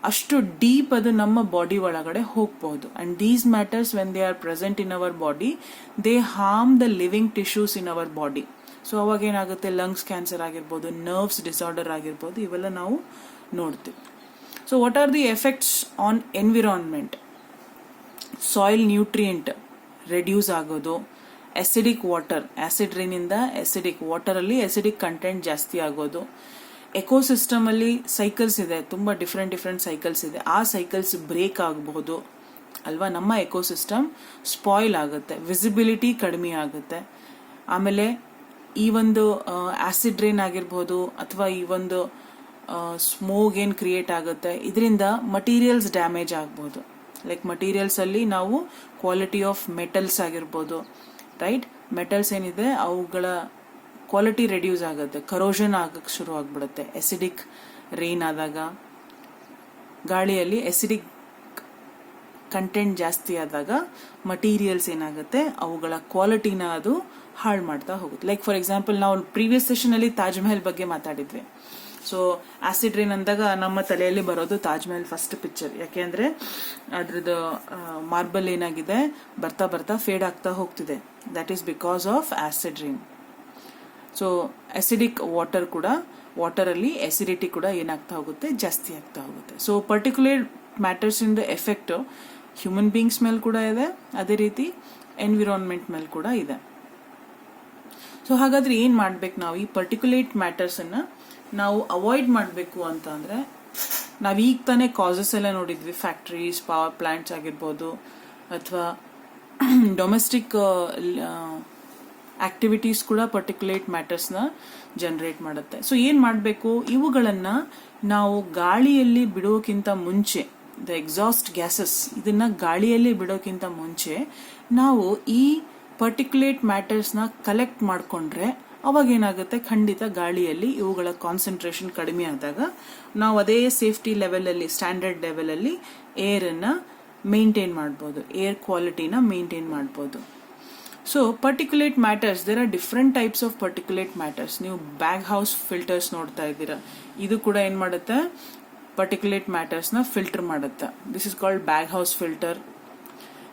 ಅಷ್ಟು ಡೀಪ್ ಅದು ನಮ್ಮ ಬಾಡಿ ಒಳಗಡೆ ಹೋಗ್ಬೋದು. And these matters when they are present in our body they harm the living tissues in our body. So ಅವಾಗ ಏನಾಗುತ್ತೆ, ಲಂಗ್ಸ್ ಕ್ಯಾನ್ಸರ್ ಆಗಿರ್ಬೋದು, ನರ್ವ್ಸ್ ಡಿಸಾರ್ಡರ್ ಆಗಿರ್ಬೋದು, ಇವೆಲ್ಲ ನಾವು ನೋಡ್ತೀವಿ. So what R the effects on environment? Soil nutrient reduce ಆಗೋದು, acidic water, acid ರೈನಿಂದ acidic ವಾಟರಲ್ಲಿ ಎಸಿಡಿಕ್ ಕಂಟೆಂಟ್ ಜಾಸ್ತಿ ಆಗೋದು. ಎಕೋಸಿಸ್ಟಮಲ್ಲಿ ಸೈಕಲ್ಸ್ ಇದೆ, ತುಂಬ ಡಿಫ್ರೆಂಟ್ ಸೈಕಲ್ಸ್ ಇದೆ, ಆ ಸೈಕಲ್ಸ್ ಬ್ರೇಕ್ ಆಗಬಹುದು ಅಲ್ವಾ. ನಮ್ಮ ಎಕೋಸಿಸ್ಟಮ್ ಸ್ಪಾಯ್ಲ್ ಆಗುತ್ತೆ, ವಿಸಿಬಿಲಿಟಿ ಕಡಿಮೆ ಆಗುತ್ತೆ. ಆಮೇಲೆ ಈ ಒಂದು ಆಸಿಡ್ ರೈನ್ ಆಗಿರ್ಬೋದು ಅಥವಾ ಈ ಒಂದು ಸ್ಮೋಗ್ ಏನು ಕ್ರಿಯೇಟ್ ಆಗುತ್ತೆ, ಇದರಿಂದ ಮಟೀರಿಯಲ್ಸ್ ಡ್ಯಾಮೇಜ್ ಆಗ್ಬೋದು. ಲೈಕ್ ಮಟೀರಿಯಲ್ಸಲ್ಲಿ ನಾವು ಕ್ವಾಲಿಟಿ ಆಫ್ ಮೆಟಲ್ಸ್ ಆಗಿರ್ಬೋದು, ರೈಟ್. ಮೆಟಲ್ಸ್ ಏನಿದೆ ಅವುಗಳ ಕ್ವಾಲಿಟಿ ರೆಡ್ಯೂಸ್ ಆಗುತ್ತೆ, ಕರೋಷನ್ ಆಗಕ್ಕೆ ಶುರು ಆಗಿಬಿಡುತ್ತೆ. ಎಸಿಡಿಕ್ ರೈನ್ ಆದಾಗ, ಗಾಳಿಯಲ್ಲಿ ಎಸಿಡಿಕ್ ಕಂಟೆಂಟ್ ಜಾಸ್ತಿ ಆದಾಗ ಮಟೀರಿಯಲ್ಸ್ ಏನಾಗುತ್ತೆ, ಅವುಗಳ ಕ್ವಾಲಿಟಿನ ಅದು ಹಾಳು ಮಾಡ್ತಾ ಹೋಗುತ್ತೆ. ಲೈಕ್ ಫಾರ್ ಎಕ್ಸಾಂಪಲ್ ನಾವು ಪ್ರೀವಿಯಸ್ ಸೆಷನಲ್ಲಿ ತಾಜ್ ಮಹಲ್ ಬಗ್ಗೆ ಮಾತಾಡಿದ್ವಿ. ಸೊ ಆಸಿಡ್ ರೈನ್ ಅಂದಾಗ ನಮ್ಮ ತಲೆಯಲ್ಲಿ ಬರೋದು ತಾಜ್ ಮಹಲ್ ಫಸ್ಟ್ ಪಿಕ್ಚರ್. ಯಾಕೆಂದ್ರೆ ಅದ್ರದ್ದು ಮಾರ್ಬಲ್ ಏನಾಗಿದೆ ಬರ್ತಾ ಬರ್ತಾ ಫೇಡ್ ಆಗ್ತಾ ಹೋಗ್ತಿದೆ. That is because of acid rain. So acidic water ಕೂಡ, ವಾಟರಲ್ಲಿ ಅಸಿಡಿಟಿ ಕೂಡ ಏನಾಗ್ತಾ ಹೋಗುತ್ತೆ, ಜಾಸ್ತಿ ಆಗ್ತಾ ಹೋಗುತ್ತೆ. So particular matters in the effect human beings ಮೇಲೆ ಕೂಡ ಇದೆ, ಅದೇ ರೀತಿ ಎನ್ವಿರಾನ್ಮೆಂಟ್ ಮೇಲೆ ಕೂಡ ಇದೆ. ಸೊ ಹಾಗಾದ್ರೆ ಏನ್ ಮಾಡ್ಬೇಕು ನಾವು? ಈ ಪರ್ಟಿಕ್ಯುಲೇಟ್ ಮ್ಯಾಟರ್ಸ್ ಅನ್ನ ನಾವು ಅವಾಯ್ಡ್ ಮಾಡಬೇಕು ಅಂತ ಅಂದ್ರೆ, ನಾವೀಗ ತಾನೇ ಕಾಸಸ್ ಎಲ್ಲ ನೋಡಿದ್ವಿ, ಫ್ಯಾಕ್ಟ್ರೀಸ್, ಪವರ್ ಪ್ಲಾಂಟ್ಸ್ ಆಗಿರ್ಬೋದು, ಅಥವಾ ಡೊಮೆಸ್ಟಿಕ್ ಆಕ್ಟಿವಿಟೀಸ್ ಕೂಡ ಪರ್ಟಿಕ್ಯುಲೇಟ್ ಮ್ಯಾಟರ್ಸ್ನ ಜನರೇಟ್ ಮಾಡುತ್ತೆ. ಸೊ ಏನ್ ಮಾಡಬೇಕು? ಇವುಗಳನ್ನ ನಾವು ಗಾಳಿಯಲ್ಲಿ ಬಿಡೋಕ್ಕಿಂತ ಮುಂಚೆ, ದ ಎಕ್ಸಾಸ್ಟ್ ಗ್ಯಾಸಸ್, ಇದನ್ನ ಗಾಳಿಯಲ್ಲಿ ಬಿಡೋಕ್ಕಿಂತ ಮುಂಚೆ ನಾವು ಈ ಪರ್ಟಿಕ್ಯುಲೇಟ್ ಮ್ಯಾಟರ್ಸ್ನ ಕಲೆಕ್ಟ್ ಮಾಡಿಕೊಂಡ್ರೆ ಅವಾಗ ಏನಾಗುತ್ತೆ, ಖಂಡಿತ ಗಾಳಿಯಲ್ಲಿ ಇವುಗಳ ಕಾನ್ಸಂಟ್ರೇಷನ್ ಕಡಿಮೆ ಆದಾಗ ನಾವು ಅದೇ ಸೇಫ್ಟಿ ಲೆವೆಲಲ್ಲಿ, ಸ್ಟ್ಯಾಂಡರ್ಡ್ ಲೆವೆಲಲ್ಲಿ ಏರನ್ನ ಮೇಂಟೈನ್ ಮಾಡ್ಬೋದು, ಏರ್ ಕ್ವಾಲಿಟಿನ ಮೇಂಟೈನ್ ಮಾಡ್ಬೋದು. So particulate matters, there are different types of particulate matters. ನೀವು ಬ್ಯಾಗ್ ಹೌಸ್ ಫಿಲ್ಟರ್ಸ್ ನೋಡ್ತಾ ಇದ್ದೀರಾ, ಇದು ಕೂಡ ಏನ್ ಮಾಡುತ್ತೆ, ಪರ್ಟಿಕ್ಯುಲೇಟ್ ಮ್ಯಾಟರ್ಸ್ನ ಫಿಲ್ಟರ್ ಮಾಡುತ್ತೆ. This is called bag house filter.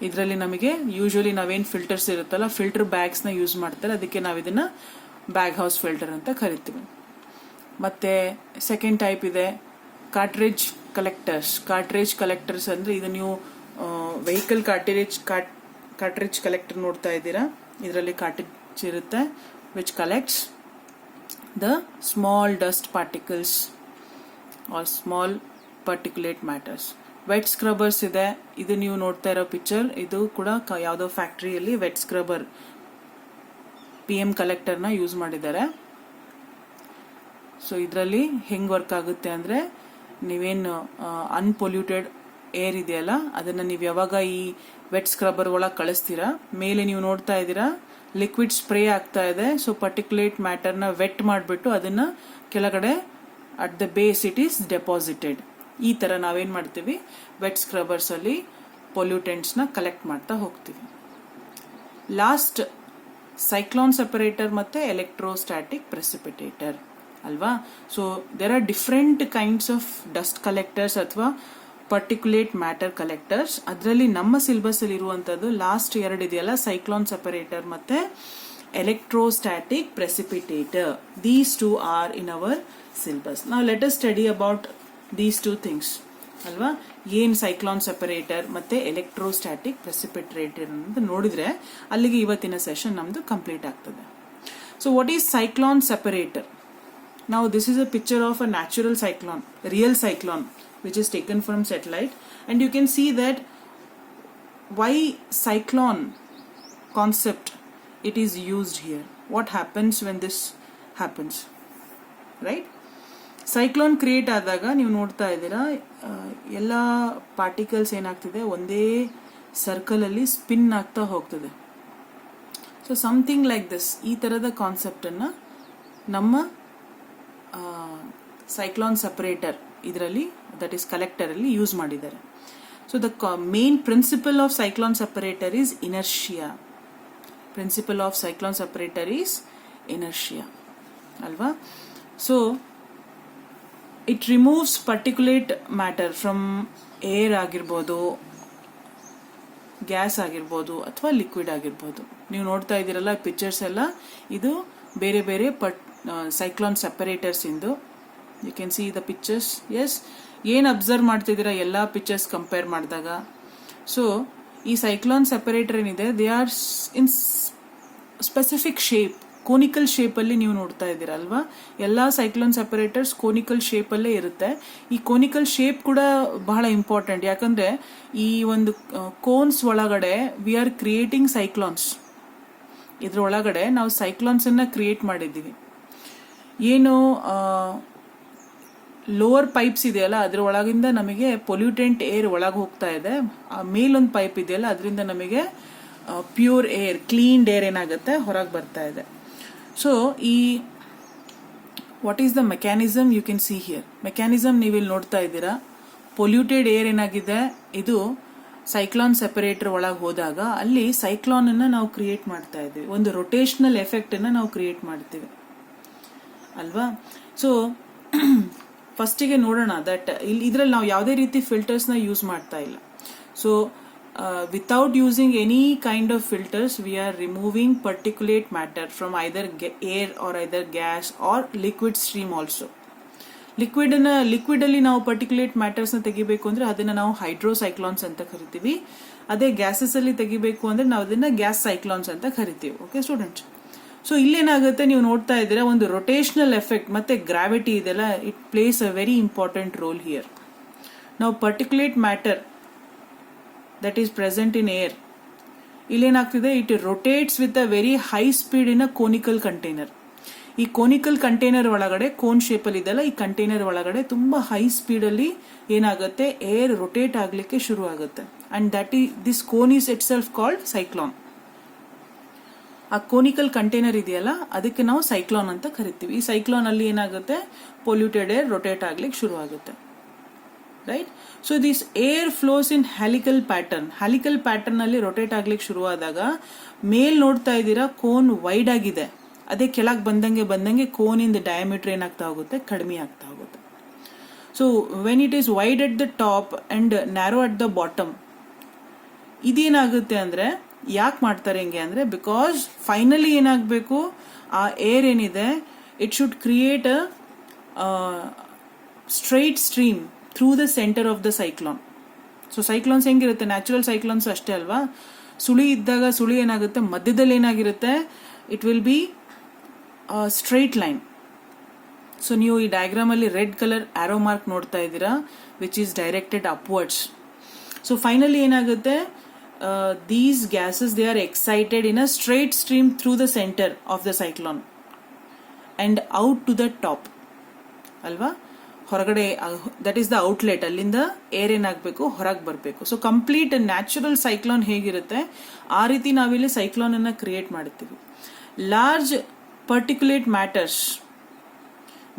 ಇದರಲ್ಲಿ ನಮಗೆ ಯೂಶುವಲಿ ನಾವೇನ್ ಫಿಲ್ಟರ್ಸ್ ಇರುತ್ತಲ್ಲ, ಫಿಲ್ಟರ್ ಬ್ಯಾಗ್ಸ್ನ ಯೂಸ್ ಮಾಡ್ತಾರೆ, ಅದಕ್ಕೆ ನಾವು ಇದನ್ನ ಬ್ಯಾಗ್ ಹೌಸ್ ಫಿಲ್ಟರ್ ಅಂತ ಕರಿತೀವಿ. ಮತ್ತೆ ಸೆಕೆಂಡ್ ಟೈಪ್ ಇದೆ ಕಾರ್ಟ್ರೇಜ್ ಕಲೆಕ್ಟರ್ಸ್. ಕಾರ್ಟ್ರೇಜ್ ಕಲೆಕ್ಟರ್ಸ್ ಅಂದ್ರೆ ಇದು ನೀವು ವೆಹಿಕಲ್ ಕಾರ್ಟ್ರೇಜ್ ಕಲೆಕ್ಟರ್ ನೋಡ್ತಾ ಇದ್ದೀರಾ, ಇದರಲ್ಲಿ ಕಾರ್ಟ್ರೇಜ್ ಇರುತ್ತೆ which collects the small dust particles or small particulate matters. Wet scrubbers ಇದೆ, ಇದು ನೀವು ನೋಡ್ತಾ ಇರೋ ಪಿಕ್ಚರ್, ಇದು ಕೂಡ ಯಾವುದೋ ಫ್ಯಾಕ್ಟ್ರಿಯಲ್ಲಿ ವೆಟ್ ಸ್ಕ್ರಬರ್ PM ಕಲೆಕ್ಟರ್ನ ಯೂಸ್ ಮಾಡಿದ್ದಾರೆ. ಸೊ ಇದರಲ್ಲಿ ಹೆಂಗ್ ವರ್ಕ್ ಆಗುತ್ತೆ ಅಂದ್ರೆ, ನೀವೇನು ಅನ್ಪೊಲ್ಯೂಟೆಡ್ ಏರ್ ಇದೆಯಲ್ಲ ಅದನ್ನ ನೀವು ಯಾವಾಗ ಈ ವೆಟ್ ಸ್ಕ್ರಬರ್ ಒಳಗೆ ಕಳಿಸ್ತೀರಾ, ಮೇಲೆ ನೀವು ನೋಡ್ತಾ ಇದ್ದೀರಾ ಲಿಕ್ವಿಡ್ ಸ್ಪ್ರೇ ಆಗ್ತಾ ಇದೆ. ಸೊ ಪರ್ಟಿಕ್ಯುಲೇಟ್ ಮ್ಯಾಟರ್ನ ವೆಟ್ ಮಾಡಿಬಿಟ್ಟು ಅದನ್ನ ಕೆಳಗಡೆ at the base it is deposited. ಈ ತರ ನಾವೇನ್ ಮಾಡ್ತೀವಿ, ವೆಟ್ ಸ್ಕ್ರಬರ್ಸ್ ಅಲ್ಲಿ ಪೊಲ್ಯೂಟೆಂಟ್ಸ್ ನ ಕಲೆಕ್ಟ್ ಮಾಡ್ತಾ ಹೋಗ್ತೀವಿ. ಲಾಸ್ಟ್ ಸೈಕ್ಲೋನ್ ಸೆಪರೇಟರ್ ಮತ್ತೆ ಎಲೆಕ್ಟ್ರೋಸ್ಟಾಟಿಕ್ ಪ್ರೆಸಿಪಿಟೇಟರ್ ಅಲ್ವಾ. So there are different kinds of dust collectors ಅಥವಾ ಪರ್ಟಿಕ್ಯುಲೇಟ್ ಮ್ಯಾಟರ್ ಕಲೆಕ್ಟರ್ಸ್. ಅದರಲ್ಲಿ ನಮ್ಮ ಸಿಲೆಬಸ್ ಅಲ್ಲಿ ಇರುವಂತದ್ದು ಲಾಸ್ಟ್ ಎರಡು ಇದೆಯಲ್ಲ, ಸೈಕ್ಲೋನ್ ಸೆಪರೇಟರ್ ಮತ್ತೆ electrostatic precipitator. These two are in our syllabus. ನಾವು let us study about these two things ಅಲ್ವಾ. ಏನ್ ಸೈಕ್ಲೋನ್ ಸೆಪರೇಟರ್ ಮತ್ತೆ ಎಲೆಕ್ಟ್ರೋಸ್ಟಾಟಿಕ್ ಪ್ರೆಸಿಪಿಟೇಟರ್ ಅಂತ ನೋಡಿದ್ರೆ ಅಲ್ಲಿಗೆ ಇವತ್ತಿನ ಸೆಷನ್ ನಮ್ದು ಕಂಪ್ಲೀಟ್ ಆಗ್ತದೆ. So what is cyclone separator? Now this is a picture of a natural cyclone, real cyclone, which is taken from satellite, and you can see that why cyclone concept it is used here. What happens when this happens, right? Cyclone create ಆದಾಗ ನೀವು ನೋಡ್ತಾ ಇದ್ದೀರಾ ಎಲ್ಲ particles ಏನಾಗ್ತಿದೆ, ಒಂದೇ circle ಅಲ್ಲಿ spin ಆಗ್ತಾ ಹೋಗ್ತದೆ. ಸೊ ಸಮಥಿಂಗ್ ಲೈಕ್ ದಿಸ್, ಈ ತರದ ಕಾನ್ಸೆಪ್ಟ್ ಅನ್ನ ನಮ್ಮ ಸೈಕ್ಲೋನ್ ಸೆಪರೇಟರ್ ಇದರಲ್ಲಿ, ದಟ್ ಈಸ್ ಕಲೆಕ್ಟರ್ ಅಲ್ಲಿ ಯೂಸ್ ಮಾಡಿದ್ದಾರೆ. So the main principle of cyclone separator is inertia. Principle of cyclone separator is inertia ಅಲ್ವಾ. So it removes particulate matter from air ಆಗಿರ್ಬೋದು, gas ಆಗಿರ್ಬೋದು, ಅಥವಾ ಲಿಕ್ವಿಡ್ ಆಗಿರ್ಬೋದು. ನೀವು ನೋಡ್ತಾ ಇದ್ದೀರಲ್ಲ ಪಿಕ್ಚರ್ಸ್ ಎಲ್ಲ, ಇದು ಬೇರೆ ಬೇರೆ ಸೈಕ್ಲೋನ್ ಸೆಪರೇಟರ್ಸ್ ಇಂದು. You can see the pictures. Yes, ಏನ್ ಅಬ್ಸರ್ವ್ ಮಾಡ್ತಿದ್ದೀರಾ ಎಲ್ಲಾ ಪಿಕ್ಚರ್ಸ್ ಕಂಪೇರ್ ಮಾಡಿದಾಗ? ಸೊ ಈ ಸೈಕ್ಲೋನ್ ಸೆಪರೇಟರ್ ಏನಿದೆ, they are in specific shape, conical shape ಅಲ್ಲಿ ನೀವು ನೋಡ್ತಾ ಇದ್ದೀರಾ ಅಲ್ವಾ. ಎಲ್ಲಾ ಸೈಕ್ಲೋನ್ ಸೆಪರೇಟರ್ಸ್ ಕೋನಿಕಲ್ ಶೇಪ್ ಅಲ್ಲೇ ಇರುತ್ತೆ. ಈ ಕೋನಿಕಲ್ ಶೇಪ್ ಕೂಡ ಬಹಳ ಇಂಪಾರ್ಟೆಂಟ್, ಯಾಕಂದ್ರೆ ಈ ಒಂದು ಕೋನ್ಸ್ ಒಳಗಡೆ ವಿ ಆರ್ ಕ್ರಿಯೇಟಿಂಗ್ ಸೈಕ್ಲೋನ್ಸ್. ಇದ್ರ ಒಳಗಡೆ ನಾವು ಸೈಕ್ಲೋನ್ಸ್ ಅನ್ನ ಕ್ರಿಯೇಟ್ ಮಾಡಿದ್ದೀವಿ. ಏನು ಲೋವರ್ ಪೈಪ್ಸ್ ಇದೆಯಲ್ಲ ಅದ್ರ ಒಳಗಿಂದ ನಮಗೆ ಪೊಲ್ಯೂಟೆಂಟ್ ಏರ್ ಒಳಗೆ ಹೋಗ್ತಾ ಇದೆ. ಮೇಲೊಂದು ಪೈಪ್ ಇದೆಯಲ್ಲ ಅದರಿಂದ ನಮಗೆ ಪ್ಯೂರ್ ಏರ್, ಕ್ಲೀನ್ ಏರ್ ಏನಾಗುತ್ತೆ ಹೊರಗೆ ಬರ್ತಾ ಇದೆ. ಸೊ ಈ what is the mechanism? You can see here mechanism ನೀವು ಇಲ್ಲಿ ನೋಡ್ತಾ ಇದ್ದೀರಾ. ಪೊಲ್ಯೂಟೆಡ್ ಏರ್ ಏನಾಗಿದೆ, ಇದು ಸೈಕ್ಲೋನ್ ಸೆಪರೇಟರ್ ಒಳಗೆ ಹೋದಾಗ ಅಲ್ಲಿ ಸೈಕ್ಲೋನ್ ಅನ್ನ ನಾವು ಕ್ರಿಯೇಟ್ ಮಾಡ್ತಾ ಇದ್ದೀವಿ. ಒಂದು ರೊಟೇಷನಲ್ ಎಫೆಕ್ಟ್ ಅನ್ನ ನಾವು ಕ್ರಿಯೇಟ್ ಮಾಡ್ತೀವಿ ಅಲ್ವಾ. ಸೊ ಫಸ್ಟಿಗೆ ನೋಡೋಣ ದಟ್ ಇದರಲ್ಲಿ ನಾವು ಯಾವುದೇ ರೀತಿ ಫಿಲ್ಟರ್ಸ್ನ ಯೂಸ್ ಮಾಡ್ತಾ ಇಲ್ಲ. So without using any kind of filters, we are removing particulate matter from either air or either gas or liquid stream also. Liquid ಅಲ್ಲಿ ನಾವು ಪರ್ಟಿಕ್ಯುಲೇಟ್ ಮ್ಯಾಟರ್ಸ್ನ ತೆಗಿಬೇಕು ಅಂದ್ರೆ ಅದನ್ನ ನಾವು ಹೈಡ್ರೋಸೈಕ್ಲಾನ್ಸ್ ಅಂತ ಕರಿತೀವಿ. ಅದೇ ಗ್ಯಾಸಸ್ ಅಲ್ಲಿ ತೆಗಿಬೇಕು ಅಂದ್ರೆ ನಾವು ಅದನ್ನ ಗ್ಯಾಸ್ ಸೈಕ್ಲಾನ್ಸ್ ಅಂತ ಕರಿತೀವಿ. ಓಕೆ ಸ್ಟೂಡೆಂಟ್ಸ್, ಸೊ ಇಲ್ಲೇನಾಗುತ್ತೆ ನೀವು ನೋಡ್ತಾ ಇದ್ದೀರಾ ಒಂದು ರೊಟೇಷನಲ್ ಎಫೆಕ್ಟ್ ಮತ್ತೆ ಗ್ರಾವಿಟಿ ಇದೆಲ್ಲ it plays a very important role here. ನಾವು particulate matter that is present in air, ಇಲ್ಲೇನಾಗ್ತಿದೆ, it rotates with a very high speed in a conical container. ಈ conical container ಒಳಗಡೆ ಕೋನ್ ಶೇಪ್ ಅಲ್ಲಿ ಇದೆಲ್ಲ, ಈ container ಒಳಗಡೆ ತುಂಬಾ ಹೈ ಸ್ಪೀಡ್ ಅಲ್ಲಿ ಏನಾಗುತ್ತೆ, ಏರ್ ರೊಟೇಟ್ ಆಗ್ಲಿಕ್ಕೆ ಶುರು ಆಗುತ್ತೆ. ಅಂಡ್ ದಟ್ ಈ this cone is itself called cyclone. ಆ ಕೋನಿಕಲ್ ಕಂಟೈನರ್ ಇದೆಯಲ್ಲ ಅದಕ್ಕೆ ನಾವು ಸೈಕ್ಲಾನ್ ಅಂತ ಕರಿತೀವಿ. ಈ ಸೈಕ್ಲಾನ್ ಅಲ್ಲಿ ಏನಾಗುತ್ತೆ, ಪೊಲ್ಯೂಟೆಡ್ ಏರ್ ರೊಟೇಟ್ ಆಗ್ಲಿಕ್ಕೆ ಶುರು ಆಗುತ್ತೆ. Right. So this air flows in helical pattern. Helical pattern ಅಲ್ಲಿ ರೊಟೇಟ್ ಆಗ್ಲಿಕ್ಕೆ ಶುರುವಾದಾಗ ಮೇಲ್ ನೋಡ್ತಾ ಇದ್ದೀರಾ ಕೋನ್ ವೈಡ್ ಆಗಿದೆ, ಅದೇ ಕೆಳಗೆ ಬಂದಂಗೆ ಕೋನ್ ಇನ್ ದ ಡಯಾಮೀಟರ್ ಏನಾಗ್ತಾ ಹೋಗುತ್ತೆ, ಕಡಿಮೆ ಆಗ್ತಾ ಹೋಗುತ್ತೆ. So when it is wide at the top and narrow at the bottom, ಇದೇನಾಗುತ್ತೆ ಅಂದ್ರೆ ಯಾಕೆ ಮಾಡ್ತಾರೆ ಹಿಂಗೆ ಅಂದ್ರೆ, ಬಿಕಾಸ್ ಫೈನಲಿ ಏನಾಗಬೇಕು, ಆ ಏರ್ ಏನಿದೆ it should create a straight stream through the centre of the cyclone. So cyclones ಹೆಂಗಿರುತ್ತೆ, ನ್ಯಾಚುರಲ್ ಸೈಕ್ಲಾನ್ಸ್ ಅಷ್ಟೇ ಅಲ್ವಾ, ಸುಳಿ ಇದ್ದಾಗ ಸುಳಿ ಏನಾಗುತ್ತೆ, ಮಧ್ಯದಲ್ಲಿ ಏನಾಗಿರುತ್ತೆ, it will B straight line. So ನೀವು ಈ ಡಯಾಗ್ರಾಮ್ ಅಲ್ಲಿ ರೆಡ್ ಕಲರ್ ಆರೋ ಮಾರ್ಕ್ ನೋಡ್ತಾ ಇದ್ದೀರಾ, which is directed upwards. So finally ಏನಾಗುತ್ತೆ, these gases they are excited in a straight stream through the centre of the cyclone and out to the top ಅಲ್ವಾ, ಹೊರಗಡೆ, that is the outlet, ಅಲ್ಲಿಂದ air ಏನಾಗಬೇಕು, ಹೊರಗೆ ಬರಬೇಕು. So complete natural cyclone ಹೇಗಿರುತ್ತೆ ಆ ರೀತಿ ನಾವಿಲ್ಲಿ ಸೈಕ್ಲಾನ್ ಅನ್ನ ಕ್ರಿಯೇಟ್ ಮಾಡುತ್ತೀವಿ. Large particulate matters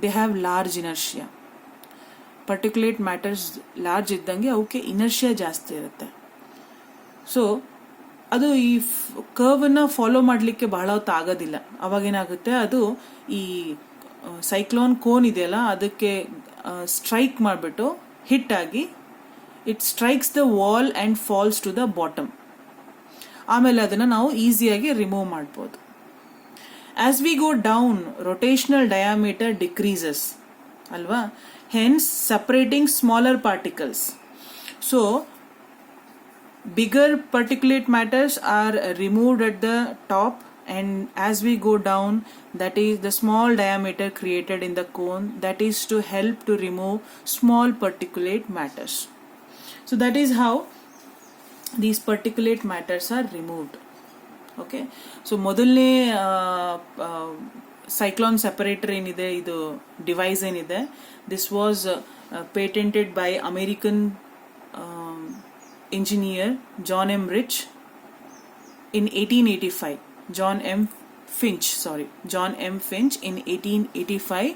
they have large inertia. Particulate matters large ಇದ್ದಂಗೆ ಅವಕ್ಕೆ ಇನರ್ಷಿಯಾ ಜಾಸ್ತಿ ಇರುತ್ತೆ. ಸೊ ಅದು ಈ ಕರ್ವ್ ಅನ್ನ ಫಾಲೋ ಮಾಡಲಿಕ್ಕೆ ಬಹಳ ಹೊತ್ತು ಆಗೋದಿಲ್ಲ. ಅವಾಗೇನಾಗುತ್ತೆ, ಅದು ಈ ಸೈಕ್ಲೋನ್ ಕೋನ್ ಇದೆಯಲ್ಲ ಅದಕ್ಕೆ ಸ್ಟ್ರೈಕ್ ಮಾಡಿಬಿಟ್ಟು ಹಿಟ್ ಆಗಿ it strikes the wall and falls to the bottom. ಆಮೇಲೆ ಅದನ್ನು ನಾವು ಈಸಿಯಾಗಿ ರಿಮೂವ್ ಮಾಡ್ಬೋದು. As we go down, rotational diameter decreases ಅಲ್ವಾ, hence separating smaller particles. So bigger particulate matters are removed at the top, and as we go down, that is the small diameter created in the cone, that is to help to remove small particulate matters. So that is how these particulate matters are removed. Okay, so ಮೊದಲನೇ cyclone separator ಏನಿದೆ, ಇದು device ಏನಿದೆ, this was patented by American engineer John M. in 1885. John M. Finch in 1885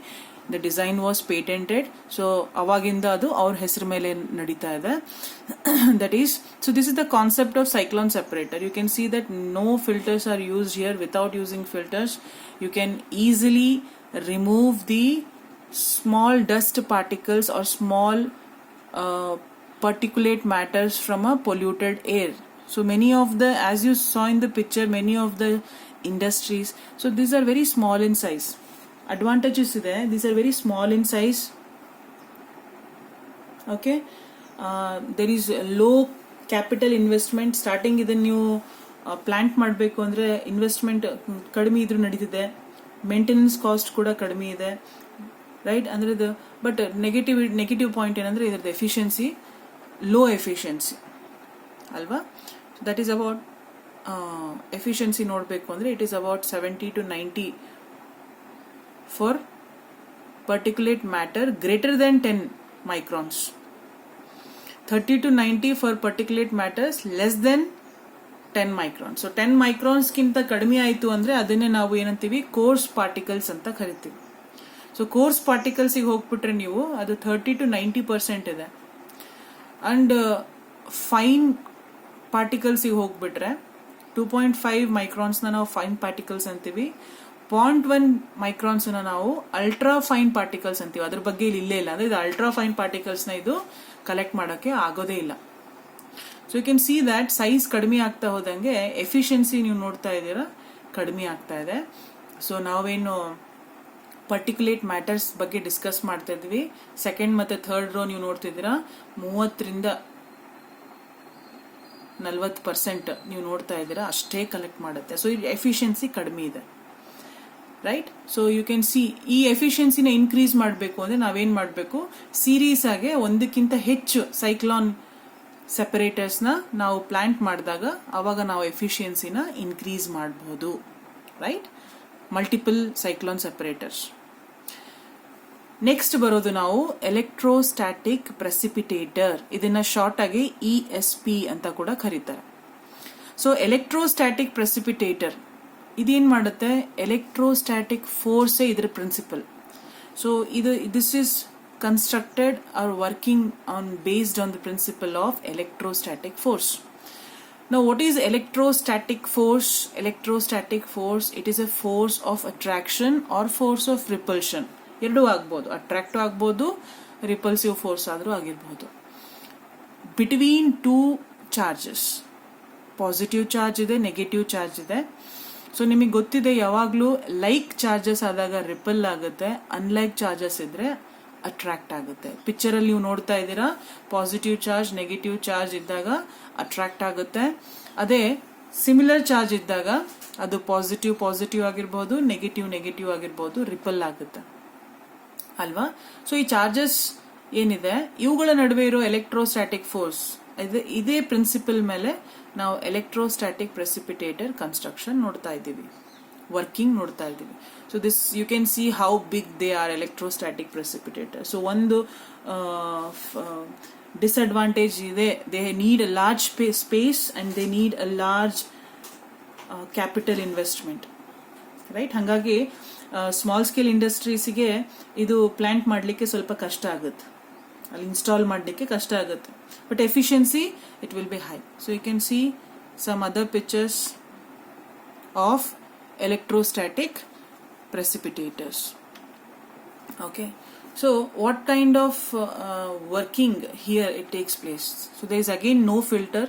the design was patented. So ಅವಾಗಿಂದ ಅದು ಅವ್ರ ಹೆಸರು ಮೇಲೆ ನಡೀತಾ ಇದೆ. That is, so this is the concept of cyclone separator. You can see that no filters are used here. Without using filters, you can easily remove the small dust particles or small particulate matters from a polluted air. So many of the, as you saw in the picture, many of the industries, so these are very small in size. Advantages ಇದೆ, these are very small in size. Okay, there is low capital investment. Starting ಇದನ್ನು ನೀವು plant ಮಾಡಬೇಕು ಅಂದರೆ investment ಕಡಿಮೆ ಇದ್ರೂ ನಡೀತಿದೆ, maintenance cost ಕೂಡ ಕಡಿಮೆ ಇದೆ, ರೈಟ್. ಅಂದರೆ ಇದು ಬಟ್ ನೆಗೆಟಿವ್ ಪಾಯಿಂಟ್ ಏನಂದರೆ ಇದರದ್ದು ಎಫಿಷಿಯನ್ಸಿ, ಲೋ ಎಫಿಷಿಯನ್ಸಿ ಅಲ್ವಾ. ದಟ್ ಈಸ್ ಅಬೌಟ್ ಎಫಿಷಿಯನ್ಸಿ ನೋಡಬೇಕು ಅಂದರೆ it is about 70 to 90 for particulate matter greater than 10 microns, 30 to 90 for particulate matters less than 10 microns. So 10 micronsಗಿಂತ ಕಡಿಮೆ ಆಯಿತು ಅಂದರೆ ಅದನ್ನೇ ನಾವು ಏನಂತೀವಿ, ಕೋರ್ಸ್ ಪಾರ್ಟಿಕಲ್ಸ್ ಅಂತ ಕರಿತೀವಿ. ಸೊ ಕೋರ್ಸ್ ಪಾರ್ಟಿಕಲ್ಸಿಗೆ ಹೋಗ್ಬಿಟ್ರೆ ನೀವು ಅದು 30 to 90% ಇದೆ. ಅಂಡ್ ಫೈನ್ ಪಾರ್ಟಿಕಲ್ಸಿಗೆ ಹೋಗ್ಬಿಟ್ರೆ 2.5 micronsನ ನಾವು ಫೈನ್ ಪಾರ್ಟಿಕಲ್ಸ್ ಅಂತೀವಿ. 0.1 ಮೈಕ್ರಾನ್ಸ್ ನಾವು ಅಲ್ಟ್ರಾ ಫೈನ್ ಪಾರ್ಟಿಕಲ್ಸ್ ಅಂತೀವಿ. ಅದ್ರ ಬಗ್ಗೆ ಇಲ್ಲಿ ಇಲ್ಲೇ ಇಲ್ಲ, ಅಂದ್ರೆ ಇದು ಅಲ್ಟ್ರಾ ಫೈನ್ ಪಾರ್ಟಿಕಲ್ಸ್ ನ ಇದು ಕಲೆಕ್ಟ್ ಮಾಡೋಕ್ಕೆ ಆಗೋದೇ ಇಲ್ಲ. So you can see that size ಕಡಿಮೆ ಆಗ್ತಾ ಹೋದಂಗೆ ಎಫಿಷಿಯನ್ಸಿ ನೀವು ನೋಡ್ತಾ ಇದ್ದೀರಾ ಕಡಿಮೆ ಆಗ್ತಾ ಇದೆ. ಸೊ ನಾವೇನು ಪರ್ಟಿಕ್ಯುಲೇಟ್ ಮ್ಯಾಟರ್ಸ್ ಬಗ್ಗೆ ಡಿಸ್ಕಸ್ ಮಾಡ್ತಾ ಇದ್ವಿ, ಸೆಕೆಂಡ್ ಮತ್ತೆ ಥರ್ಡ್ ರೋ ನೀವು ನೋಡ್ತಿದ್ದೀರಾ 30-40% ನೀವು ನೋಡ್ತಾ ಇದ್ದೀರಾ ಅಷ್ಟೇ ಕಲೆಕ್ಟ್ ಮಾಡುತ್ತೆ. ಸೊ ಇದು ಎಫಿಷಿಯನ್ಸಿ ಕಡಿಮೆ ಇದೆ, right. So you can see ಈ ಎಫಿಷಿಯನ್ಸಿನ ಇನ್ಕ್ರೀಸ್ ಮಾಡಬೇಕು ಅಂದ್ರೆ ನಾವೇನ್ ಮಾಡಬೇಕು, ಸೀರೀಸ್ ಆಗಿ ಒಂದಕ್ಕಿಂತ ಹೆಚ್ಚು ಸೈಕ್ಲಾನ್ ಸೆಪರೇಟರ್ಸ್ನ ನಾವು ಪ್ಲಾಂಟ್ ಮಾಡಿದಾಗ ಅವಾಗ ನಾವು ಎಫಿಷಿಯನ್ಸಿನ ಇನ್ಕ್ರೀಸ್ ಮಾಡಬಹುದು, right. Multiple cyclone separators. Next ಬರೋದು ನಾವು ಎಲೆಕ್ಟ್ರೋಸ್ಟ್ಯಾಟಿಕ್ ಪ್ರೆಸಿಪಿಟೇಟರ್. ಇದನ್ನ ಶಾರ್ಟ್ ಆಗಿ ESP ಅಂತ ಕೂಡ ಕರೀತಾರೆ. ಸೊ ಎಲೆಕ್ಟ್ರೋಸ್ಟ್ಯಾಟಿಕ್ ಪ್ರೆಸಿಪಿಟೇಟರ್ ಇದೇನ್ ಮಾಡುತ್ತೆ, ಎಲೆಕ್ಟ್ರೋಸ್ಟ್ಯಾಟಿಕ್ ಫೋರ್ಸ್ ಇದರ principle. So this is constructed or working on based on the principle of electrostatic force. Now what is electrostatic force? Electrostatic force, it is a force of attraction or force of repulsion. ಎರಡು ಆಗಬಹುದು, attractive ಆಗಬಹುದು, repulsive force ಆದರೂ ಆಗಿರಬಹುದು. Between two charges, positive charge ಇದೆ, negative charge ಇದೆ. So ನಿಮಗೆ ಗೊತ್ತಿದೆ ಯಾವಾಗಲೂ ಲೈಕ್ ಚಾರ್ಜಸ್ ಆದಾಗ ರಿಪಲ್ ಆಗುತ್ತೆ, ಅನ್ಲೈಕ್ ಚಾರ್ಜಸ್ ಇದ್ರೆ ಅಟ್ರಾಕ್ಟ್ ಆಗುತ್ತೆ. ಪಿಕ್ಚರ್ ಅಲ್ಲಿ ನೀವು ನೋಡ್ತಾ ಇದ್ದೀರಾ, ಪಾಸಿಟಿವ್ ಚಾರ್ಜ್ ನೆಗೆಟಿವ್ ಚಾರ್ಜ್ ಇದ್ದಾಗ ಅಟ್ರಾಕ್ಟ್ ಆಗುತ್ತೆ, ಅದೇ ಸಿಮಿಲರ್ ಚಾರ್ಜ್ ಇದ್ದಾಗ ಅದು ಪಾಸಿಟಿವ್ ಆಗಿರ್ಬೋದು, ನೆಗೆಟಿವ್ ಆಗಿರ್ಬೋದು, ರಿಪಲ್ ಆಗುತ್ತೆ ಅಲ್ವಾ. ಸೊ ಈ ಚಾರ್ಜಸ್ ಏನಿದೆ ಇವುಗಳ ನಡುವೆ ಇರೋ ಎಲೆಕ್ಟ್ರೋಸ್ಟ್ಯಾಟಿಕ್ ಫೋರ್ಸ್ ಇದೇ ಪ್ರಿನ್ಸಿಪಲ್ ಮೇಲೆ ನಾವು ಎಲೆಕ್ಟ್ರೋಸ್ಟ್ಯಾಟಿಕ್ ಪ್ರೆಸಿಪಿಟೇಟರ್ ಕನ್ಸ್ಟ್ರಕ್ಷನ್ ನೋಡ್ತಾ ಇದ್ದೀವಿ, ವರ್ಕಿಂಗ್ ನೋಡ್ತಾ ಇದ್ದೀವಿ. So this you can see how big they are electrostatic precipitator. So ಒಂದು ಡಿಸ್ಅಡ್ವಾಂಟೇಜ್ ಇದೆ, they need a large space and they need a large capital investment, right. ಹಾಗಾಗಿ ಸ್ಮಾಲ್ ಸ್ಕೇಲ್ ಇಂಡಸ್ಟ್ರೀಸ್ಗೆ ಇದು plant ಮಾಡಲಿಕ್ಕೆ ಸ್ವಲ್ಪ ಕಷ್ಟ ಆಗುತ್ತೆ, ಅಲ್ಲಿ ಇನ್ಸ್ಟಾಲ್ ಮಾಡಲಿಕ್ಕೆ ಕಷ್ಟ ಆಗುತ್ತೆ. But efficiency it will be high. So you can see some other pictures of electrostatic precipitators. Okay, so what kind of working here it takes place? So there is again no filter,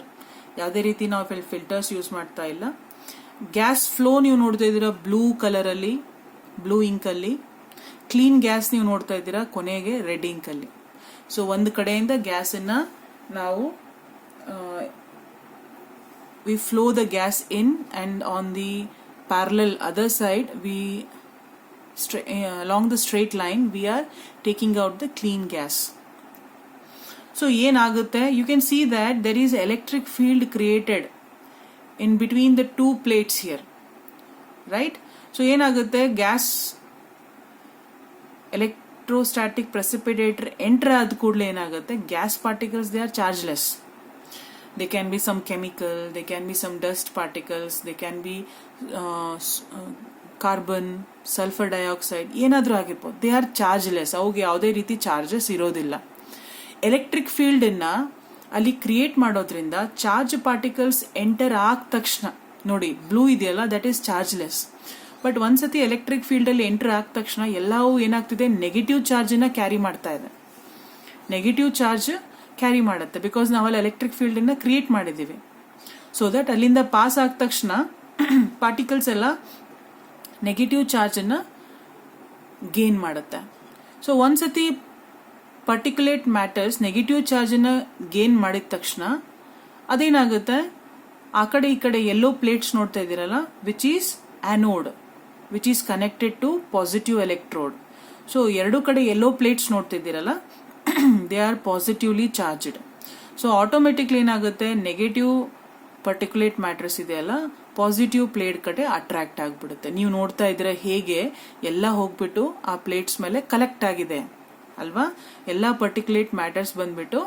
ಯಾವುದೇ ರೀತಿ ನಾವು filters use ಮಾಡ್ತಾ ಇಲ್ಲ. Gas flow ನೀವು ನೋಡ್ತಾ ಇದ್ದೀರಾ blue colour ಅಲ್ಲಿ, blue ink ಅಲ್ಲಿ. ಕ್ಲೀನ್ ಗ್ಯಾಸ್ ನೀವು ನೋಡ್ತಾ ಇದ್ದೀರಾ ಕೊನೆಗೆ ರೆಡ್ ಇಂಕ್ ಅಲ್ಲಿ. ಸೊ ಒಂದು ಕಡೆಯಿಂದ ಗ್ಯಾಸ್ ಅನ್ನ ನಾವು we flow the gas in, and on the parallel other side we along the straight line we are taking out the clean gas. So ಏನಾಗುತ್ತೆ, you can see that there is electric field created in between the two plates here, right. So ಏನಾಗುತ್ತೆ, gas electrostatic precipitator enter ಆದ ಕೂಡಲೇ ಏನಾಗುತ್ತೆ, gas particles they are chargeless. They can be some chemical, they can be some dust particles, they can be carbon, sulfur dioxide, ಏನಾದರೂ ಆಗಿರ್ಬೋದು. They are ಚಾರ್ಜ್ಲೆಸ್, ಅವುಗೆ ಯಾವುದೇ ರೀತಿ charges ಇರೋದಿಲ್ಲ. Electric field ಅನ್ನ ಅಲ್ಲಿ ಕ್ರಿಯೇಟ್ ಮಾಡೋದ್ರಿಂದ ಚಾರ್ಜ್ ಪಾರ್ಟಿಕಲ್ಸ್ ಎಂಟರ್ ಆದ ತಕ್ಷಣ ನೋಡಿ ಬ್ಲೂ ಇದೆಯಲ್ಲ, ದಟ್ ಈಸ್ ಚಾರ್ಜ್ಲೆಸ್. ಬಟ್ ಒಂದ್ಸತಿ ಎಲೆಕ್ಟ್ರಿಕ್ ಫೀಲ್ಡ್ ಅಲ್ಲಿ ಎಂಟರ್ ಆದ ತಕ್ಷಣ ಎಲ್ಲವೂ ಏನಾಗ್ತಿದೆ, ನೆಗೆಟಿವ್ ಚಾರ್ಜ್ ನ ಕ್ಯಾರಿ ಮಾಡ್ತಾ ಇದೆ. ನೆಗೆಟಿವ್ ಚಾರ್ಜ್ ಕ್ಯಾರಿ ಮಾಡುತ್ತೆ, ಬಿಕಾಸ್ ನಾವಲ್ಲಿ ಎಲೆಕ್ಟ್ರಿಕ್ ಫೀಲ್ಡ್ ಅನ್ನ ಕ್ರಿಯೇಟ್ ಮಾಡಿದ್ದೀವಿ. ಸೊ ದಟ್ ಅಲ್ಲಿಂದ ಪಾಸ್ ಆದ ತಕ್ಷಣ ಪಾರ್ಟಿಕಲ್ಸ್ ಎಲ್ಲ ನೆಗೆಟಿವ್ ಚಾರ್ಜ್ ಅನ್ನ ಗೇನ್ ಮಾಡುತ್ತೆ. ಸೊ ಒಂದ್ಸತಿ ಪರ್ಟಿಕ್ಯುಲೇಟ್ ಮ್ಯಾಟರ್ಸ್ ನೆಗೆಟಿವ್ ಚಾರ್ಜ್ ಅನ್ನ ಗೇನ್ ಮಾಡಿದ ತಕ್ಷಣ ಅದೇನಾಗುತ್ತೆ, ಆ ಕಡೆ ಈ ಕಡೆ ಎಲ್ಲೋ ಪ್ಲೇಟ್ಸ್ ನೋಡ್ತಾ ಇದ್ದೀರಲ್ಲ, which is anode, which is connected to positive electrode. So ಎರಡು ಕಡೆ ಎಲ್ಲೋ ಪ್ಲೇಟ್ಸ್ ನೋಡ್ತಿದ್ದೀರಲ್ಲ, they are positively charged. So automatically ಏನಾಗುತ್ತೆ, ನೆಗೆಟಿವ್ ಪರ್ಟಿಕ್ಯುಲೇಟ್ ಮ್ಯಾಟರ್ಸ್ ಇದೆಯಲ್ಲ ಪಾಸಿಟಿವ್ ಪ್ಲೇಟ್ ಕಡೆ ಅಟ್ರಾಕ್ಟ್ ಆಗಿಬಿಡುತ್ತೆ. ನೀವು ನೋಡ್ತಾ ಇದ್ರೆ ಹೇಗೆ ಎಲ್ಲ ಹೋಗ್ಬಿಟ್ಟು ಆ ಪ್ಲೇಟ್ಸ್ ಮೇಲೆ ಕಲೆಕ್ಟ್ ಆಗಿದೆ ಅಲ್ವಾ. ಎಲ್ಲ ಪರ್ಟಿಕ್ಯುಲೇಟ್ ಮ್ಯಾಟರ್ಸ್ ಬಂದ್ಬಿಟ್ಟು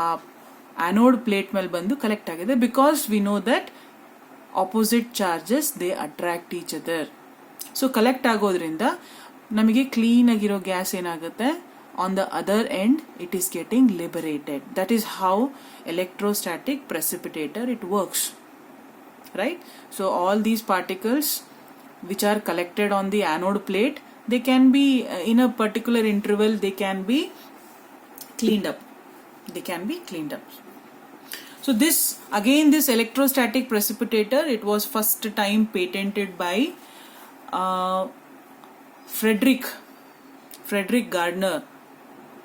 ಆ ಆನೋಡ್ ಪ್ಲೇಟ್ ಮೇಲೆ ಬಂದು ಕಲೆಕ್ಟ್ ಆಗಿದೆ, because we know that opposite charges they attract each other. So collect ಆಗೋದ್ರಿಂದ ನಮಗೆ ಕ್ಲೀನ್ ಆಗಿರೋ ಗ್ಯಾಸ್ ಏನಾಗುತ್ತೆ, on the other end it is getting liberated. That is how electrostatic precipitator it works, right. So all these particles which are collected on the anode plate, they can be in a particular interval, they can be cleaned up. So this again, this electrostatic precipitator, it was first time patented by Frederick Gardner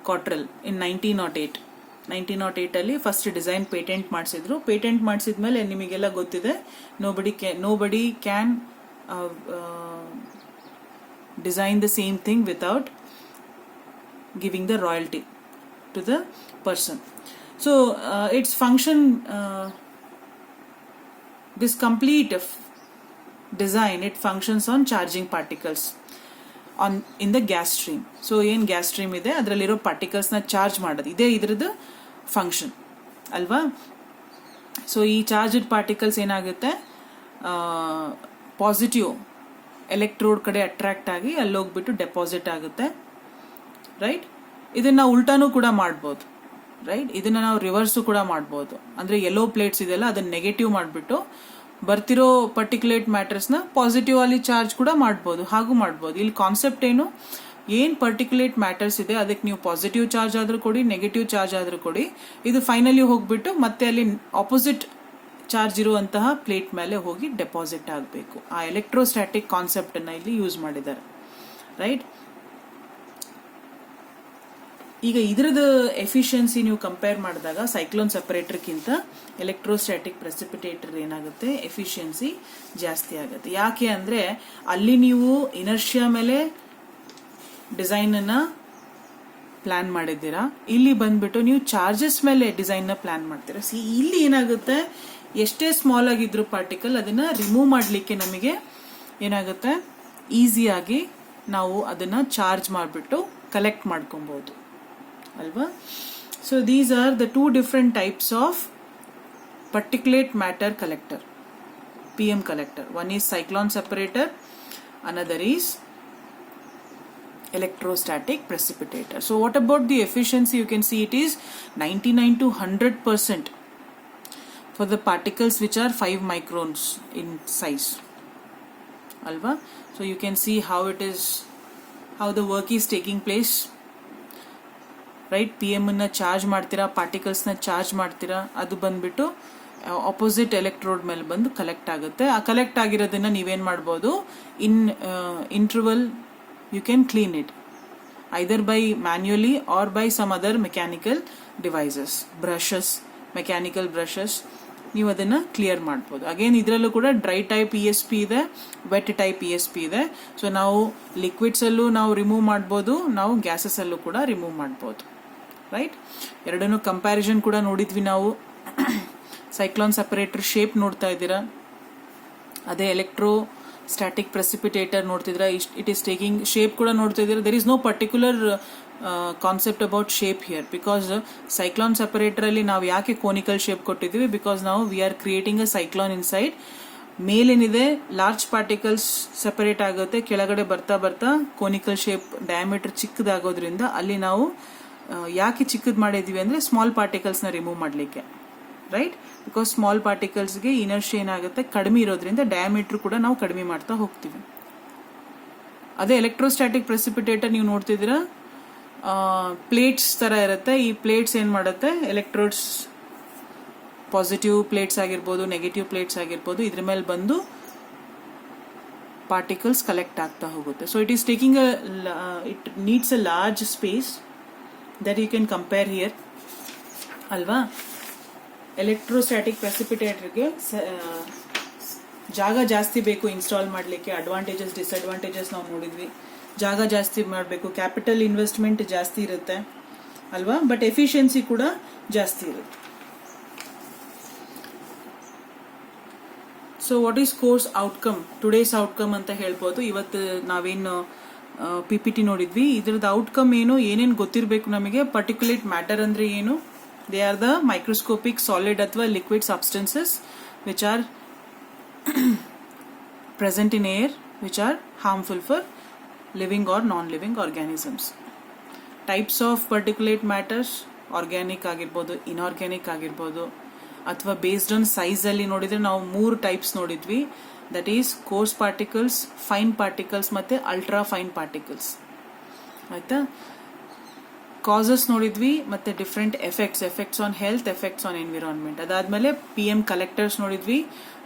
Cottrell in 1908 ಅಲ್ಲಿ first design patent ಮಾಡಿಸಿದ್ರು. Patent ಮಾಡಿಸಿದ್ಮೇಲೆ ನಿಮಗೆಲ್ಲ ಗೊತ್ತಿದೆ, nobody can design the same thing without giving the royalty to the person. So its function, this complete design, it functions on charging particles in the gas stream. So ಏನು gas stream ಇದೆ ಅದರಲ್ಲಿರೋ ಪಾರ್ಟಿಕಲ್ಸ್ನ charge ಮಾಡೋದು, ಇದೇ ಇದ್ರದ್ದು function ಅಲ್ವಾ. So ಈ charged particles ಏನಾಗುತ್ತೆ, positive electrode ಕಡೆ ಅಟ್ರಾಕ್ಟ್ ಆಗಿ ಅಲ್ಲಿ ಹೋಗ್ಬಿಟ್ಟು ಡೆಪಾಸಿಟ್ ಆಗುತ್ತೆ, ರೈಟ್. ಇದನ್ನ ಉಲ್ಟಾನೂ ಕೂಡ ಮಾಡ್ಬೋದು, ರೈಟ್. ಇದನ್ನ ನಾವು ರಿವರ್ಸು ಕೂಡ ಮಾಡ್ಬೋದು. ಅಂದರೆ ಯೆಲ್ಲೋ ಪ್ಲೇಟ್ಸ್ ಇದೆಯಲ್ಲ, ಅದನ್ನ ನೆಗೆಟಿವ್ ಮಾಡಿಬಿಟ್ಟು ಬರ್ತಿರೋ ಪರ್ಟಿಕ್ಯುಲೇಟ್ ಮ್ಯಾಟರ್ಸ್ನ ಪಾಸಿಟಿವ್ ಅಲ್ಲಿ ಚಾರ್ಜ್ ಕೂಡ ಮಾಡ್ಬೋದು, ಹಾಗೂ ಮಾಡ್ಬೋದು. ಇಲ್ಲಿ ಕಾನ್ಸೆಪ್ಟ್ ಏನು ಪರ್ಟಿಕ್ಯುಲೇಟ್ ಮ್ಯಾಟರ್ಸ್ ಇದೆ ಅದಕ್ಕೆ ನೀವು ಪಾಸಿಟಿವ್ ಚಾರ್ಜ್ ಆದರೂ ಕೊಡಿ, ನೆಗೆಟಿವ್ ಚಾರ್ಜ್ ಆದರೂ ಕೊಡಿ, ಇದು ಫೈನಲಿ ಹೋಗ್ಬಿಟ್ಟು ಮತ್ತೆ ಅಲ್ಲಿ ಆಪೋಸಿಟ್ ಚಾರ್ಜ್ ಇರುವಂತಹ ಪ್ಲೇಟ್ ಮೇಲೆ ಹೋಗಿ ಡೆಪಾಸಿಟ್ ಆಗಬೇಕು. ಆ ಎಲೆಕ್ಟ್ರೋಸ್ಟ್ಯಾಟಿಕ್ ಕಾನ್ಸೆಪ್ಟನ್ನು ಇಲ್ಲಿ ಯೂಸ್ ಮಾಡಿದ್ದಾರೆ, ರೈಟ್. ಈಗ ಇದ್ರದ್ದು ಎಫಿಷಿಯನ್ಸಿ ನೀವು ಕಂಪೇರ್ ಮಾಡಿದಾಗ ಸೈಕ್ಲೋನ್ ಸೆಪರೇಟರ್ಗಿಂತ ಎಲೆಕ್ಟ್ರೋಸ್ಟ್ಯಾಟಿಕ್ ಪ್ರೆಸಿಪಿಟೇಟರ್ ಏನಾಗುತ್ತೆ, ಎಫಿಷಿಯನ್ಸಿ ಜಾಸ್ತಿ ಆಗುತ್ತೆ. ಯಾಕೆ ಅಂದರೆ ಅಲ್ಲಿ ನೀವು ಇನರ್ಷಿಯಾ ಮೇಲೆ ಡಿಸೈನನ್ನು ಪ್ಲ್ಯಾನ್ ಮಾಡಿದ್ದೀರಾ, ಇಲ್ಲಿ ಬಂದ್ಬಿಟ್ಟು ನೀವು ಚಾರ್ಜಸ್ ಮೇಲೆ ಡಿಸೈನ್ನ ಪ್ಲ್ಯಾನ್ ಮಾಡ್ತೀರಾ. ಇಲ್ಲಿ ಏನಾಗುತ್ತೆ, ಎಷ್ಟೇ ಸ್ಮಾಲ್ ಆಗಿದ್ರು ಪಾರ್ಟಿಕಲ್ ಅದನ್ನು ರಿಮೂವ್ ಮಾಡಲಿಕ್ಕೆ ನಮಗೆ ಏನಾಗುತ್ತೆ, ಈಸಿಯಾಗಿ ನಾವು ಅದನ್ನು ಚಾರ್ಜ್ ಮಾಡಿಬಿಟ್ಟು ಕಲೆಕ್ಟ್ ಮಾಡ್ಕೊಬೋದು ಅಲ್ವಾ. So these are the 2 different types of particulate matter collector, PM collector. One is cyclone separator, another is electrostatic precipitator. So what about the efficiency? You can see it is 99 to 100% for the particles which are 5 microns in size alva. So you can see how the work is taking place, right. PM ಅನ್ನ charge ಮಾಡ್ತೀರಾ, particles ನ charge ಮಾಡ್ತೀರಾ, ಅದು ಬಂದ್ಬಿಟ್ಟು opposite electrode ಮೇಲೆ ಬಂದು collect ಆಗುತ್ತೆ. ಆ ಕಲೆಕ್ಟ್ ಆಗಿರೋದನ್ನ ನೀವೇನ್ ಮಾಡ್ಬೋದು, interval you can clean it either by manually or by some other mechanical devices, mechanical brushes, ನೀವು ಅದನ್ನ ಕ್ಲಿಯರ್ ಮಾಡ್ಬೋದು. ಅಗೇನ್ ಇದರಲ್ಲೂ ಕೂಡ ಡ್ರೈ ಟೈಪ್ ESP ಇದೆ, ವೆಟ್ ಟೈಪ್ ESP ಇದೆ. ಸೊ ನಾವು ಲಿಕ್ವಿಡ್ಸ್ ಅಲ್ಲೂ ನಾವು ರಿಮೂವ್ ಮಾಡ್ಬೋದು, ನಾವು ಗ್ಯಾಸಸ್ ಅಲ್ಲೂ ಕೂಡ ರಿಮೂವ್ ಮಾಡ್ಬೋದು, ರೈಟ್. ಎರಡನ್ನೂ ಕಂಪ್ಯಾರಿಸನ್ ಕೂಡ ನೋಡಿದ್ವಿ ನಾವು. ಸೈಕ್ಲೋನ್ ಸೆಪರೇಟರ್ ಶೇಪ್ ನೋಡ್ತಾ ಇದ್ದೀರಾ, ಅದೇ ಎಲೆಕ್ಟ್ರೋ ಸ್ಟ್ಯಾಟಿಕ್ ಪ್ರೆಸಿಪಿಟೇಟರ್ ನೋಡ್ತಿದ್ರೆ ಇಟ್ ಈಸ್ ಟೇಕಿಂಗ್ ಶೇಪ್ ಕೂಡ ನೋಡ್ತಾ ಇದ್ದೀರಾ. There is no particular concept about shape here, because cyclone separator ಅಲ್ಲಿ ನಾವು ಯಾಕೆ ಕೋನಿಕಲ್ ಶೇಪ್ ಕೊಟ್ಟಿದ್ದೀವಿ, ಬಿಕಾಸ್ ನಾವು we are creating a cyclone inside. ಮೇಲೇನಿದೆ ಲಾರ್ಜ್ ಪಾರ್ಟಿಕಲ್ಸ್ ಸೆಪರೇಟ್ ಆಗುತ್ತೆ, ಕೆಳಗಡೆ ಬರ್ತಾ ಬರ್ತಾ ಕೋನಿಕಲ್ ಶೇಪ್ ಡಯಾಮೀಟರ್ ಚಿಕ್ಕದಾಗೋದ್ರಿಂದ ಅಲ್ಲಿ ನಾವು ಯಾಕೆ ಚಿಕ್ಕದು ಮಾಡಿದ್ವಿ ಅಂದರೆ ಸ್ಮಾಲ್ ಪಾರ್ಟಿಕಲ್ಸ್ನ ರಿಮೂವ್ ಮಾಡಲಿಕ್ಕೆ, ರೈಟ್. ಬಿಕಾಸ್ ಸ್ಮಾಲ್ ಪಾರ್ಟಿಕಲ್ಸ್ಗೆ ಇನರ್ಷಿಯಾ ಏನಾಗುತ್ತೆ, ಕಡಿಮೆ ಇರೋದ್ರಿಂದ ಡಯಾಮೀಟರ್ ಕೂಡ ನಾವು ಕಡಿಮೆ ಮಾಡ್ತಾ ಹೋಗ್ತೀವಿ. ಅದೇ ಎಲೆಕ್ಟ್ರೋಸ್ಟ್ಯಾಟಿಕ್ ಪ್ರೆಸಿಪಿಟೇಟರ್ ನೀವು ನೋಡ್ತಿದ್ದೀರಾ, ಪ್ಲೇಟ್ಸ್ ಥರ ಇರುತ್ತೆ. ಈ ಪ್ಲೇಟ್ಸ್ ಏನು ಮಾಡುತ್ತೆ, ಎಲೆಕ್ಟ್ರೋಡ್ಸ್ ಪಾಸಿಟಿವ್ ಪ್ಲೇಟ್ಸ್ ಆಗಿರ್ಬೋದು, ನೆಗೆಟಿವ್ ಪ್ಲೇಟ್ಸ್ ಆಗಿರ್ಬೋದು, ಇದ್ರ ಮೇಲೆ ಬಂದು ಪಾರ್ಟಿಕಲ್ಸ್ ಕಲೆಕ್ಟ್ ಆಗ್ತಾ ಹೋಗುತ್ತೆ. So it is taking it needs a large space that you can compare here ಅಲ್ವಾ. ಎಲೆಕ್ಟ್ರೋಸ್ಟ್ಯಾಟಿಕ್ ಪ್ರೆಸಿಪಿಟೇಟರ್ಗೆ ಜಾಗ ಜಾಸ್ತಿ ಬೇಕು ಇನ್ಸ್ಟಾಲ್ ಮಾಡಲಿಕ್ಕೆ. ಅಡ್ವಾಂಟೇಜಸ್ ಡಿಸ್ಅಡ್ವಾಂಟೇಜಸ್ ನಾವು ನೋಡಿದ್ವಿ. ಜಾಗ ಜಾಸ್ತಿ ಮಾಡಬೇಕು, ಕ್ಯಾಪಿಟಲ್ ಇನ್ವೆಸ್ಟ್ಮೆಂಟ್ ಜಾಸ್ತಿ ಇರುತ್ತೆ ಅಲ್ವಾ, ಬಟ್ ಎಫಿಷಿಯನ್ಸಿ ಕೂಡ ಜಾಸ್ತಿ ಇರುತ್ತೆ. So what is course outcome, today's outcome ಅಂತ ಹೇಳ್ಬೋದು. ಇವತ್ತು ನಾವೇನು PPT ನೋಡಿದ್ವಿ, ಇದ್ರದ್ದು ಔಟ್ಕಮ್ ಏನು, ಏನೇನು ಗೊತ್ತಿರಬೇಕು ನಮಗೆ. ಪರ್ಟಿಕ್ಯುಲೇಟ್ ಮ್ಯಾಟರ್ ಅಂದರೆ ಏನು, they are the microscopic solid ಅಥವಾ liquid substances which are present in air which are harmful for living or non-living organisms. Types of particulate matters, organic ಆಗಿರ್ಬೋದು, inorganic ಆಗಿರ್ಬೋದು, ಅಥವಾ ಬೇಸ್ಡ್ ಆನ್ ಸೈಜಲ್ಲಿ ನೋಡಿದರೆ ನಾವು 3 ಟೈಪ್ಸ್ ನೋಡಿದ್ವಿ. That is course particles, fine particles ಮತ್ತು ultra fine particles. ಆಯಿತಾ? Causes ನೋಡಿದ್ವಿ ಮತ್ತು different effects on health, effects on environment. ಅದಾದಮೇಲೆ PM ಕಲೆಕ್ಟರ್ಸ್ ನೋಡಿದ್ವಿ,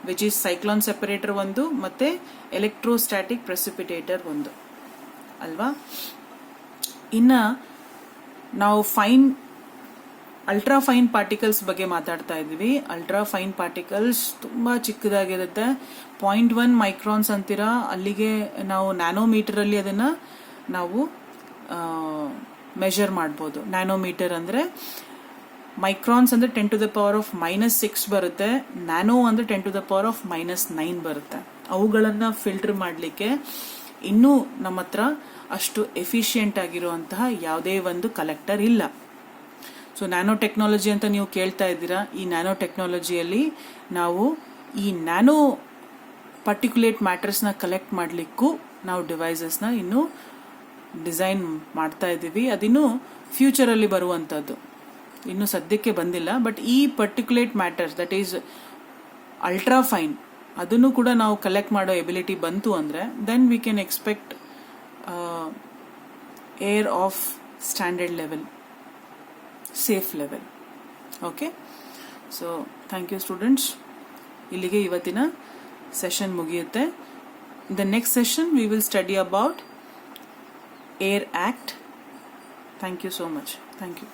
ವಿಚ್ ಈಸ್ ಸೈಕ್ಲಾನ್ ಸೆಪರೇಟರ್ ಒಂದು ಮತ್ತು ಎಲೆಕ್ಟ್ರೋಸ್ಟ್ಯಾಟಿಕ್ ಪ್ರೆಸಿಪಿಟೇಟರ್ ಒಂದು ಅಲ್ವಾ. ಇನ್ನು ನಾವು ಅಲ್ಟ್ರಾ ಫೈನ್ ಪಾರ್ಟಿಕಲ್ಸ್ ಬಗ್ಗೆ ಮಾತಾಡ್ತಾ ಇದ್ದೀವಿ. ಅಲ್ಟ್ರಾ ಫೈನ್ ಪಾರ್ಟಿಕಲ್ಸ್ ತುಂಬ ಚಿಕ್ಕದಾಗಿರುತ್ತೆ. 0.1 ಮೈಕ್ರಾನ್ಸ್ ಅಂತೀರಾ, ಅಲ್ಲಿಗೆ ನಾವು ನ್ಯಾನೋಮೀಟರಲ್ಲಿ ಅದನ್ನು ನಾವು ಮೆಷರ್ ಮಾಡ್ಬೋದು. ನ್ಯಾನೋಮೀಟರ್ ಅಂದರೆ ಮೈಕ್ರಾನ್ಸ್ ಅಂದರೆ 10⁻⁻⁶ ಬರುತ್ತೆ, ನ್ಯಾನೋ ಅಂದರೆ 10⁻⁻⁹ ಬರುತ್ತೆ. ಅವುಗಳನ್ನು ಫಿಲ್ಟರ್ ಮಾಡಲಿಕ್ಕೆ ಇನ್ನೂ ನಮ್ಮ ಹತ್ರ ಅಷ್ಟು ಎಫಿಷಿಯೆಂಟ್ ಆಗಿರುವಂತಹ ಯಾವುದೇ ಒಂದು ಕಲೆಕ್ಟರ್ ಇಲ್ಲ. ಸೊ ನ್ಯಾನೋ ಟೆಕ್ನಾಲಜಿ ಅಂತ ನೀವು ಕೇಳ್ತಾ ಇದ್ದೀರಾ. ಈ ನ್ಯಾನೋ ಟೆಕ್ನಾಲಜಿಯಲ್ಲಿ ನಾವು ಈ ನ್ಯಾನೋ ಪರ್ಟಿಕ್ಯುಲೇಟ್ ಮ್ಯಾಟರ್ಸ್ನ ಕಲೆಕ್ಟ್ ಮಾಡಲಿಕ್ಕೂ ನಾವು ಡಿವೈಸಸ್ನ ಇನ್ನೂ ಡಿಸೈನ್ ಮಾಡ್ತಾ ಇದ್ದೀವಿ. ಅದಿನ್ನೂ ಫ್ಯೂಚರಲ್ಲಿ ಬರುವಂಥದ್ದು, ಇನ್ನೂ ಸದ್ಯಕ್ಕೆ ಬಂದಿಲ್ಲ. ಬಟ್ ಈ particulate matters that is ultra fine, ಅದನ್ನು ಕೂಡ ನಾವು ಕಲೆಕ್ಟ್ ಮಾಡೋ ಎಬಿಲಿಟಿ ಬಂತು ಅಂದರೆ then we can expect air of standard level, safe level. Okay, so thank you students. ಇಲ್ಲಿಗೆ ಇವತ್ತಿನ ಸೆಷನ್ ಮುಗಿಯುತ್ತೆ. The next session we will study about Air Act. Thank you so much. Thank you.